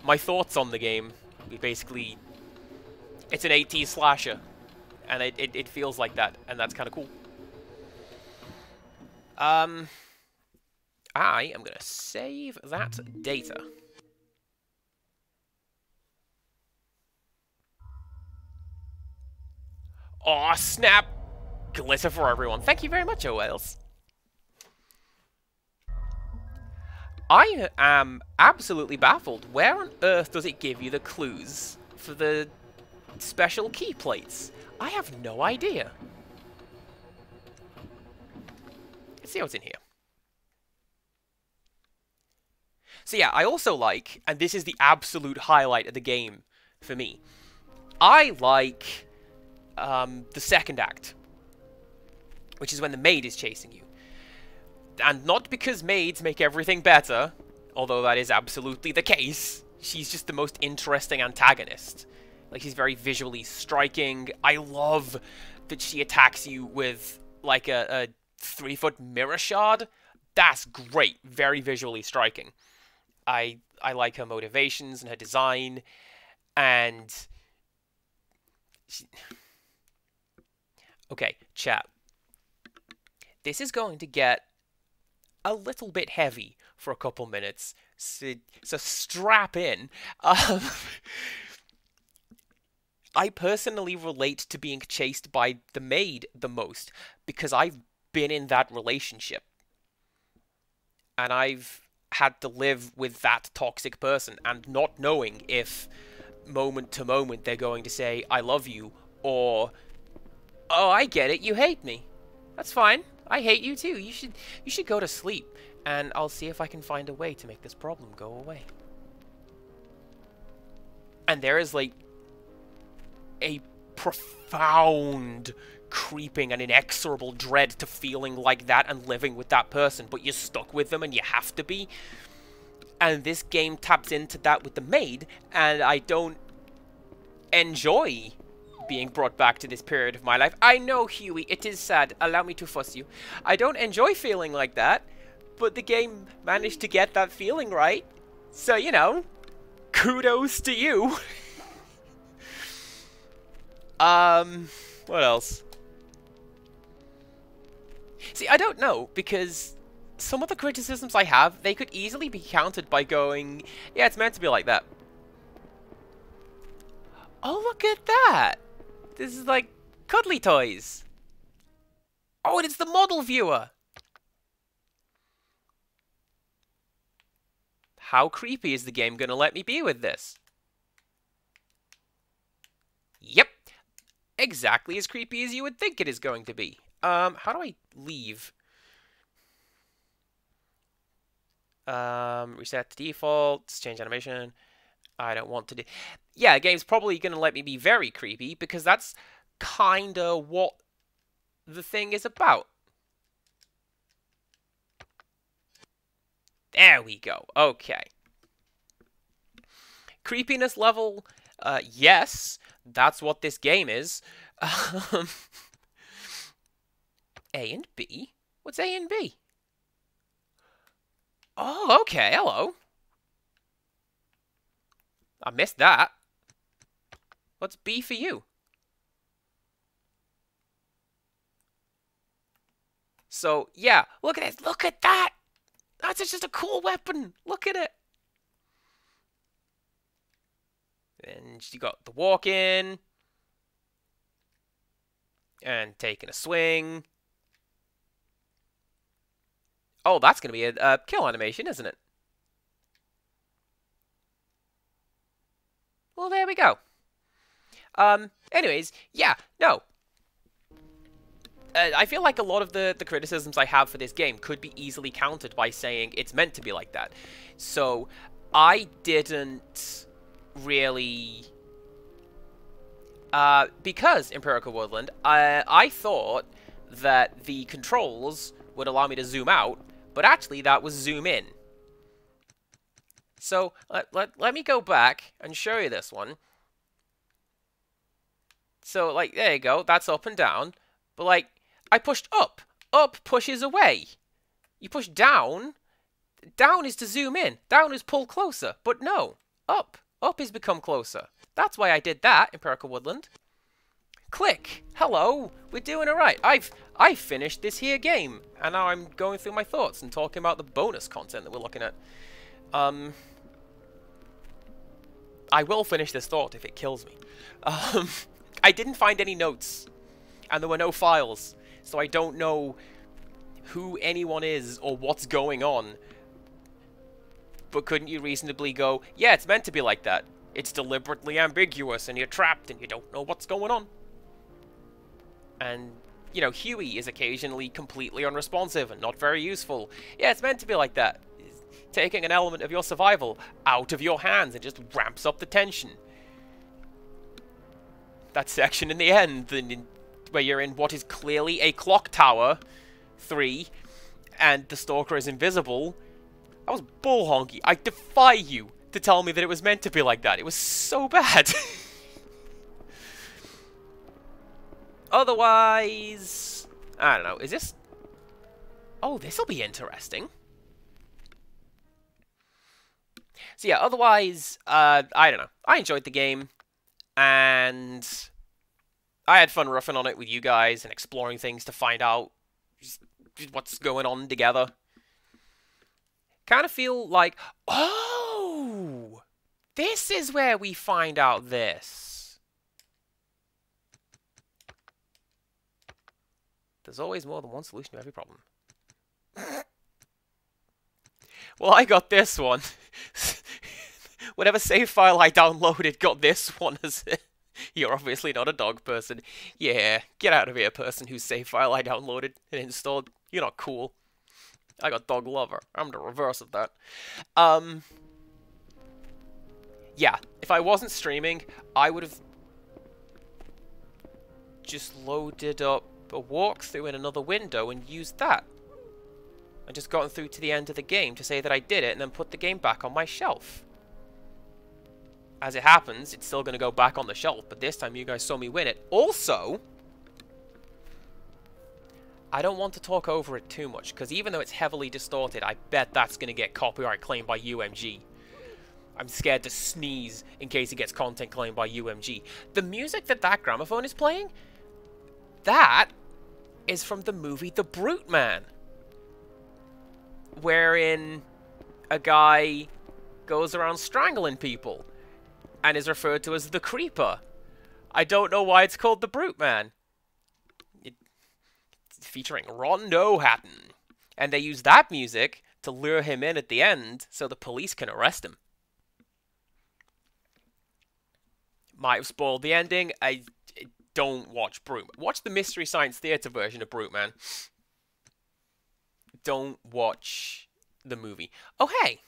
A: my thoughts on the game. Basically, it's an 80s slasher, and it feels like that, and that's kind of cool. I am going to save that data. Aw, snap! Glitter for everyone. Thank you very much, OLs. I am absolutely baffled. Where on earth does it give you the clues for the special key plates? I have no idea. Let's see what's in here. So yeah, I also like, and this is the absolute highlight of the game for me, I like the second act, which is when the maid is chasing you. And not because maids make everything better, although that is absolutely the case. She's just the most interesting antagonist. Like, she's very visually striking. I love that she attacks you with, like, a 3-foot mirror shard. That's great. Very visually striking. I like her motivations and her design. And... Okay, chat. This is going to get a little bit heavy for a couple minutes, so strap in. I personally relate to being chased by the maid the most, because I've been in that relationship. And I've had to live with that toxic person, and not knowing if, moment to moment, they're going to say, I love you, or, oh, I get it, you hate me. That's fine. I hate you too. You should go to sleep, and I'll see if I can find a way to make this problem go away. And there is, like, a profound creeping and inexorable dread to feeling like that and living with that person, but you're stuck with them and you have to be. And this game taps into that with the maid, and I don't enjoy being brought back to this period of my life. I know, Huey, it is sad. Allow me to fuss you. I don't enjoy feeling like that, but the game managed to get that feeling right. So, you know, kudos to you. What else? See, I don't know, because some of the criticisms I have, they could easily be countered by going, yeah, it's meant to be like that. Oh, look at that! This is like cuddly toys. Oh, and it's the model viewer. How creepy is the game gonna let me be with this? Yep. Exactly as creepy as you would think it is going to be. How do I leave? Reset to defaults, change animation. I don't want to do... Yeah, the game's probably going to let me be very creepy, because that's kinda what the thing is about. There we go. Okay. Creepiness level, yes, that's what this game is. A and B? What's A and B? Oh, okay, hello. I missed that. What's B for you? So, yeah, look at it. Look at that. That's just a cool weapon. Look at it. And you got the walk in. And taking a swing. Oh, that's going to be a kill animation, isn't it? Well, there we go. Anyways, yeah, no. I feel like a lot of the criticisms I have for this game could be easily countered by saying it's meant to be like that. So, I didn't really... because Empirical Woodland, I thought that the controls would allow me to zoom out, but actually that was zoom in. So, let me go back and show you this one. So, like, there you go, that's up and down. But, like, I pushed up. Up pushes away. You push down. Down is to zoom in. Down is pull closer. But no, up. Up is become closer. That's why I did that, Empirical Woodland. Click. Hello. We're doing alright. I've finished this here game. And now I'm going through my thoughts and talking about the bonus content that we're looking at. I will finish this thought if it kills me. I didn't find any notes. And there were no files. So I don't know who anyone is or what's going on. But couldn't you reasonably go, yeah, it's meant to be like that. It's deliberately ambiguous and you're trapped and you don't know what's going on. And, you know, Huey is occasionally completely unresponsive and not very useful. Yeah, it's meant to be like that. Taking an element of your survival out of your hands and just ramps up the tension. That section in the end, where you're in what is clearly a clock tower, 3, and the stalker is invisible, that was bull honky. I defy you to tell me that it was meant to be like that. It was so bad. Otherwise, I don't know, is this... Oh, this'll be interesting. So yeah, otherwise, I don't know. I enjoyed the game, and I had fun roughing on it with you guys and exploring things to find out what's going on together. Kind of feel like, oh, this is where we find out this. There's always more than one solution to every problem. Well, I got this one. Whatever save file I downloaded got this one as it. You're obviously not a dog person. Yeah, get out of here, person whose save file I downloaded and installed. You're not cool. I got dog lover. I'm the reverse of that. Yeah, if I wasn't streaming, I would have... just loaded up a walkthrough in another window and used that. I just gotten through to the end of the game to say that I did it and then put the game back on my shelf. As it happens, it's still going to go back on the shelf, but this time you guys saw me win it. Also, I don't want to talk over it too much, because even though it's heavily distorted, I bet that's going to get copyright claimed by UMG. I'm scared to sneeze in case it gets content claimed by UMG. The music that gramophone is playing, that is from the movie The Brute Man, wherein a guy goes around strangling people and is referred to as the Creeper. I don't know why it's called The Brute Man. It's featuring Rondo Hatton. And they use that music to lure him in at the end so the police can arrest him. Might have spoiled the ending. I don't watch Brute. Watch the Mystery Science Theater version of Brute Man. Don't watch the movie. Oh, hey!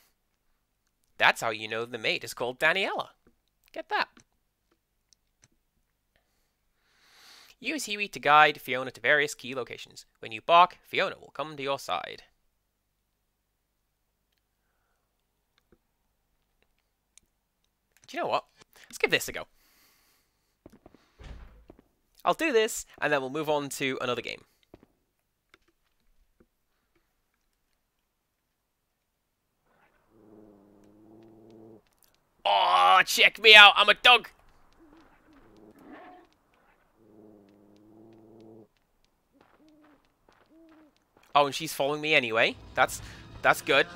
A: That's how you know the mate is called Daniela. Get that. Use Huey to guide Fiona to various key locations. When you bark, Fiona will come to your side. Do you know what? Let's give this a go. I'll do this, and then we'll move on to another game. Oh, check me out. I'm a dog. Oh, and she's following me anyway. That's good.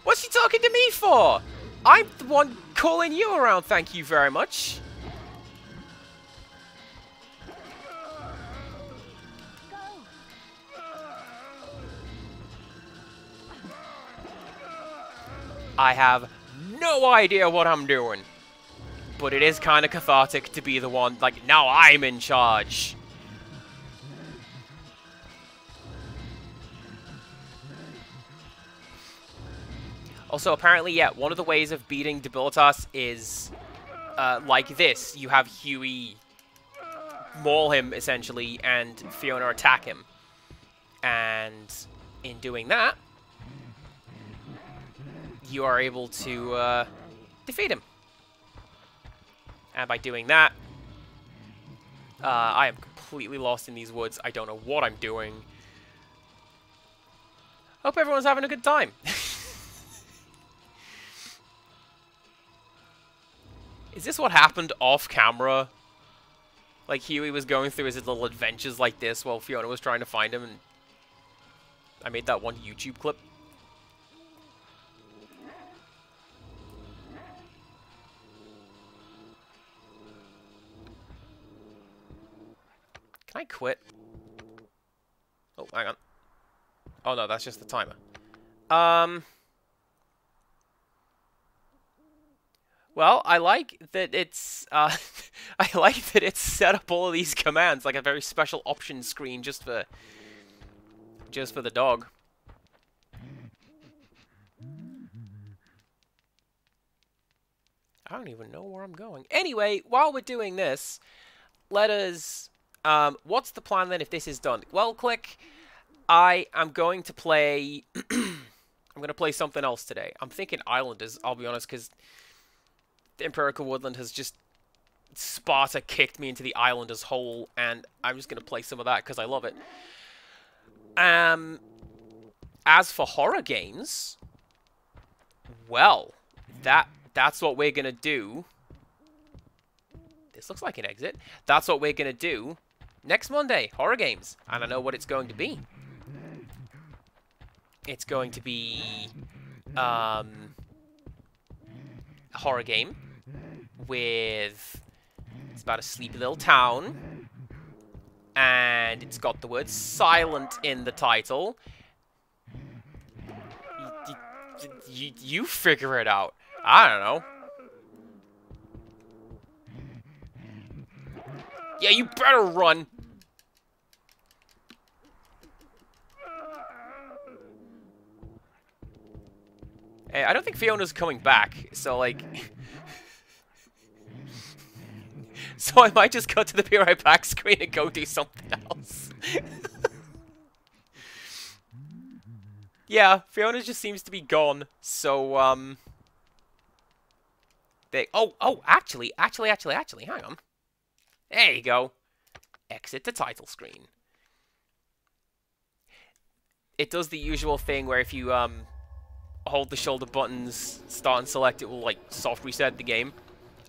A: What's she talking to me for? I'm the one calling you around, thank you very much. I have no idea what I'm doing. But it is kind of cathartic to be the one, like, now I'm in charge. Also, apparently, yeah, one of the ways of beating Debilitas is like this. You have Huey maul him, essentially, and Fiona attack him. And in doing that, you are able to defeat him. And by doing that, I am completely lost in these woods. I don't know what I'm doing. Hope everyone's having a good time. Is this what happened off camera? Like Huey was going through his little adventures like this while Fiona was trying to find him, and I made that one YouTube clip. Can I quit? Oh, hang on. Oh no, that's just the timer. Well, I like that it's I like that it's set up all of these commands like a very special option screen just for the dog. I don't even know where I'm going. Anyway, while we're doing this, let us what's the plan then if this is done? Well, click. I am going to play I'm going to play something else today. I'm thinking Islanders, I'll be honest, cuz Empirical Woodland has just Sparta kicked me into the Islanders hole, and I'm just going to play some of that because I love it. As for horror games, well, that's what we're going to do. This looks like an exit. That's what we're going to do next Monday, horror games. And I know what it's going to be. It's going to be a horror game with, it's about a sleepy little town, and it's got the word silent in the title. You figure it out. I don't know. Yeah, you better run. I don't think Fiona's coming back, so, like... so I might just go to the Be Right Back screen and go do something else. Yeah, Fiona just seems to be gone, so, actually, hang on. There you go. Exit the title screen. It does the usual thing where if you, hold the shoulder buttons, start and select, it will, like, soft reset the game.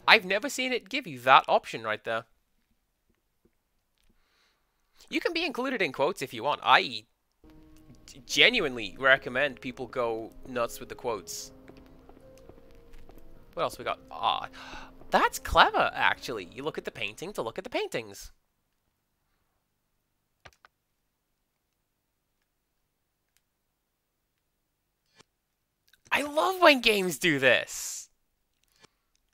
A: I've never seen it give you that option right there. You can be included in quotes if you want. I genuinely recommend people go nuts with the quotes. What else we got? Ah, that's clever, actually. You look at the painting to look at the paintings. I love when games do this.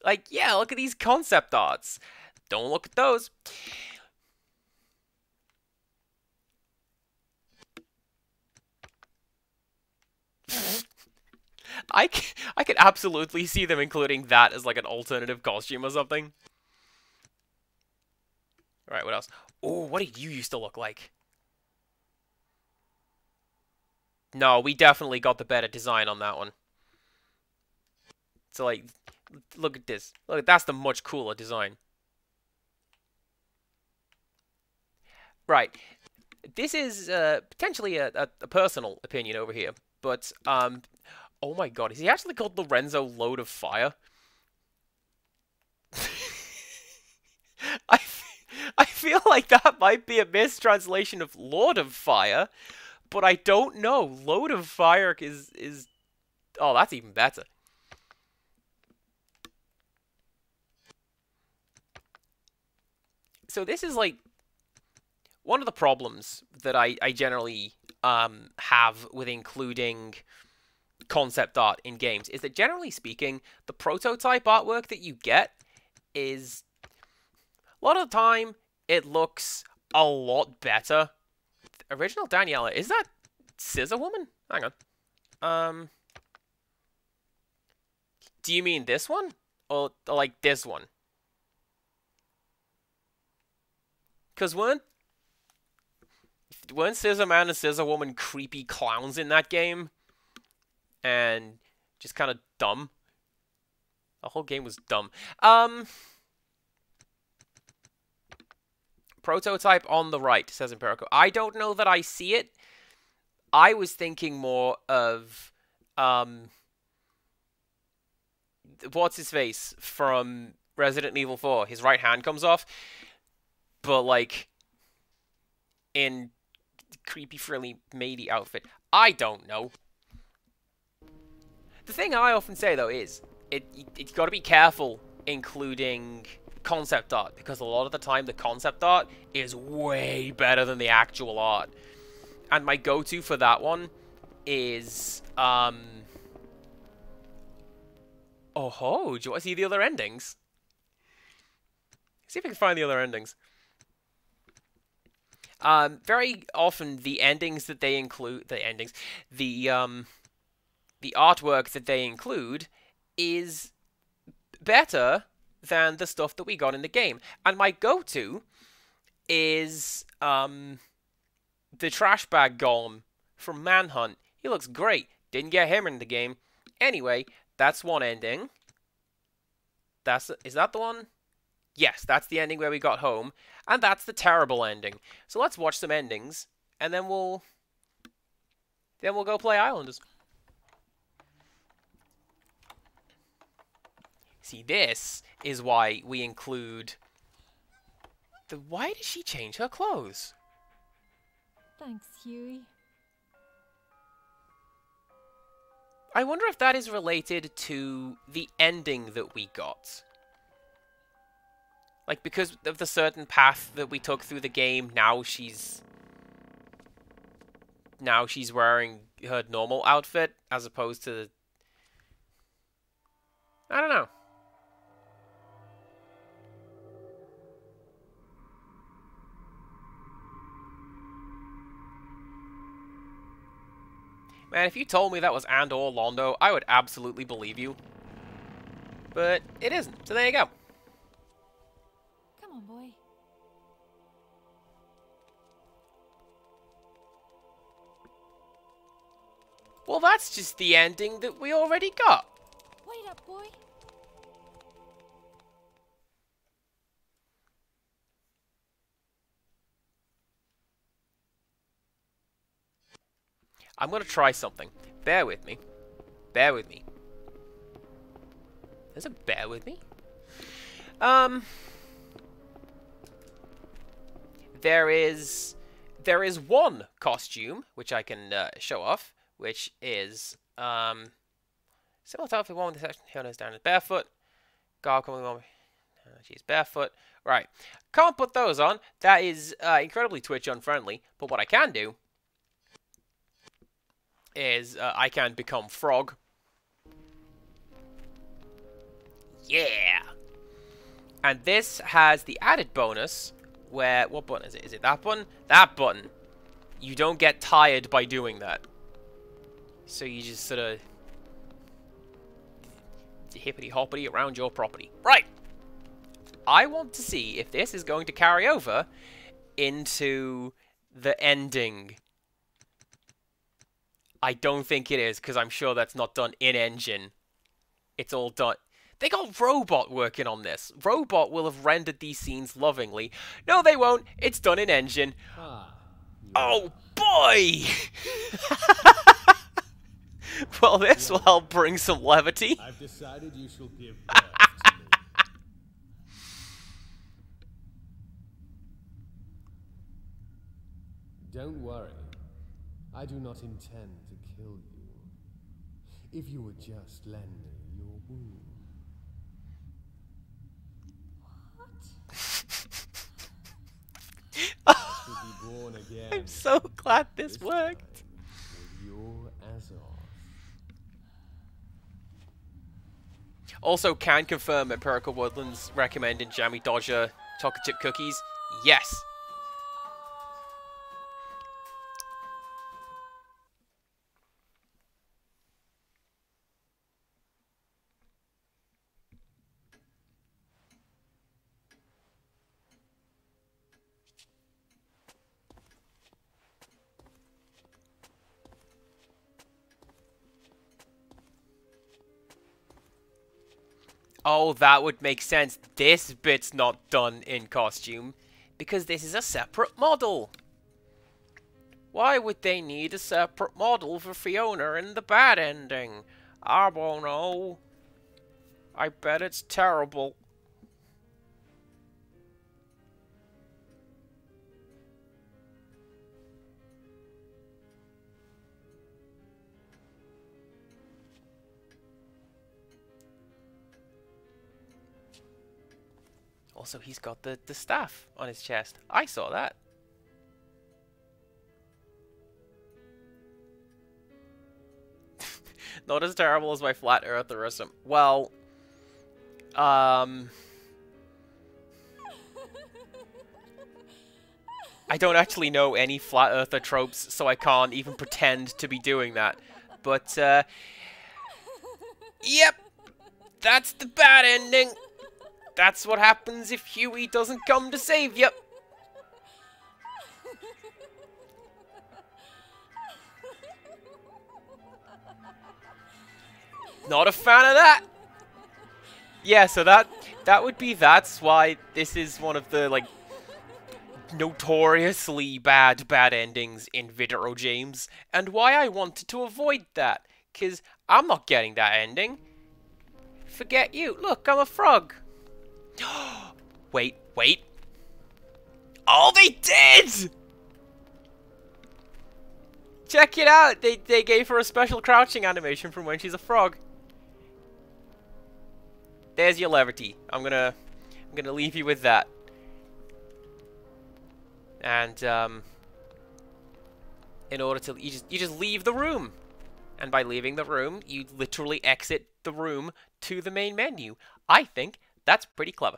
A: Like, yeah, look at these concept arts. Don't look at those. I could absolutely see them including that as like an alternative costume or something. Alright, what else? Oh, what did you used to look like? No, we definitely got the better design on that one. So, like, look at this. Look, that's the much cooler design. Right. This is potentially a personal opinion over here, but oh my god, is he actually called Lorenzo Load of Fire? I feel like that might be a mistranslation of Lord of Fire, but I don't know. Load of Fire is oh, that's even better. So this is like one of the problems that I generally have with including concept art in games is that, generally speaking, the prototype artwork that you get is, a lot of the time, it looks a lot better. Original Daniela, is that Scissor Woman? Hang on. Do you mean this one? Or like this one? Because weren't Scissor Man and Scissor Woman creepy clowns in that game? And just kind of dumb. The whole game was dumb. Prototype on the right, says Empirico. I don't know that I see it. I was thinking more of, what's his face from Resident Evil 4? His right hand comes off, but like in creepy frilly matey outfit. I don't know. The thing I often say though is it's got to be careful including concept art, because a lot of the time the concept art is way better than the actual art. And my go-to for that one is oh ho, do you want to see the other endings? See if I can find the other endings. Very often the endings that they include, the artwork that they include is better than the stuff that we got in the game. And my go-to is the trash bag golem from Manhunt. He looks great. Didn't get him in the game. Anyway, that's one ending. Is that the one? Yes, that's the ending where we got home. And that's the terrible ending. So let's watch some endings, and then we'll go play Islanders. See, this is why we include why did she change her clothes?
B: Thanks, Huey.
A: I wonder if that is related to the ending that we got. Like, because of the certain path that we took through the game, now she's wearing her normal outfit as opposed to, I don't know. Man, if you told me that was and or Londo, I would absolutely believe you. But it isn't, so there you go.
B: Come on, boy.
A: Well, that's just the ending that we already got.
B: Wait up, boy.
A: I'm gonna try something. Bear with me. Bear with me. There's a bear with me? There is one costume which I can show off, which is similar to outfit one with the section here down is barefoot. Girl coming on. She's barefoot. Right. Can't put those on. That is incredibly Twitch unfriendly. But what I can do is I can become Frog. Yeah! And this has the added bonus where... What button is it? Is it that button? That button! You don't get tired by doing that. So you just sort of... hippity-hoppity around your property. Right! I want to see if this is going to carry over into the ending. I don't think it is, because I'm sure that's not done in-engine. It's all done... They got Robot working on this. Robot will have rendered these scenes lovingly. No, they won't. It's done in-engine. Oh, boy! Well, this will help bring some levity.
C: I've decided you shall give birth to me. Don't worry. I do not intend to kill you. If you would just lend me your womb. To be born again.
A: I'm so glad this worked.
C: With your Azoth.
A: Also, can confirm Empirical Woodlands recommending Jammy Dodger chocolate chip cookies. Yes. Oh, that would make sense. This bit's not done in costume, because this is a separate model. Why would they need a separate model for Fiona in the bad ending? I don't know. I bet it's terrible. Also, he's got the staff on his chest. I saw that. Not as terrible as my flat eartherism. Well, I don't actually know any flat earther tropes, so I can't even pretend to be doing that. But, yep, that's the bad ending. That's what happens if Huey doesn't come to save you. Not a fan of that. Yeah, so that would be that's why this is one of the, like, notoriously bad endings in video games, and why I wanted to avoid that, because I'm not getting that ending. Forget you. Look, I'm a frog. Wait. Oh, they did! Check it out. They gave her a special crouching animation from when she's a frog. There's your levity. I'm gonna leave you with that. And in order to you just leave the room. And by leaving the room, you literally exit the room to the main menu. I think that's pretty clever.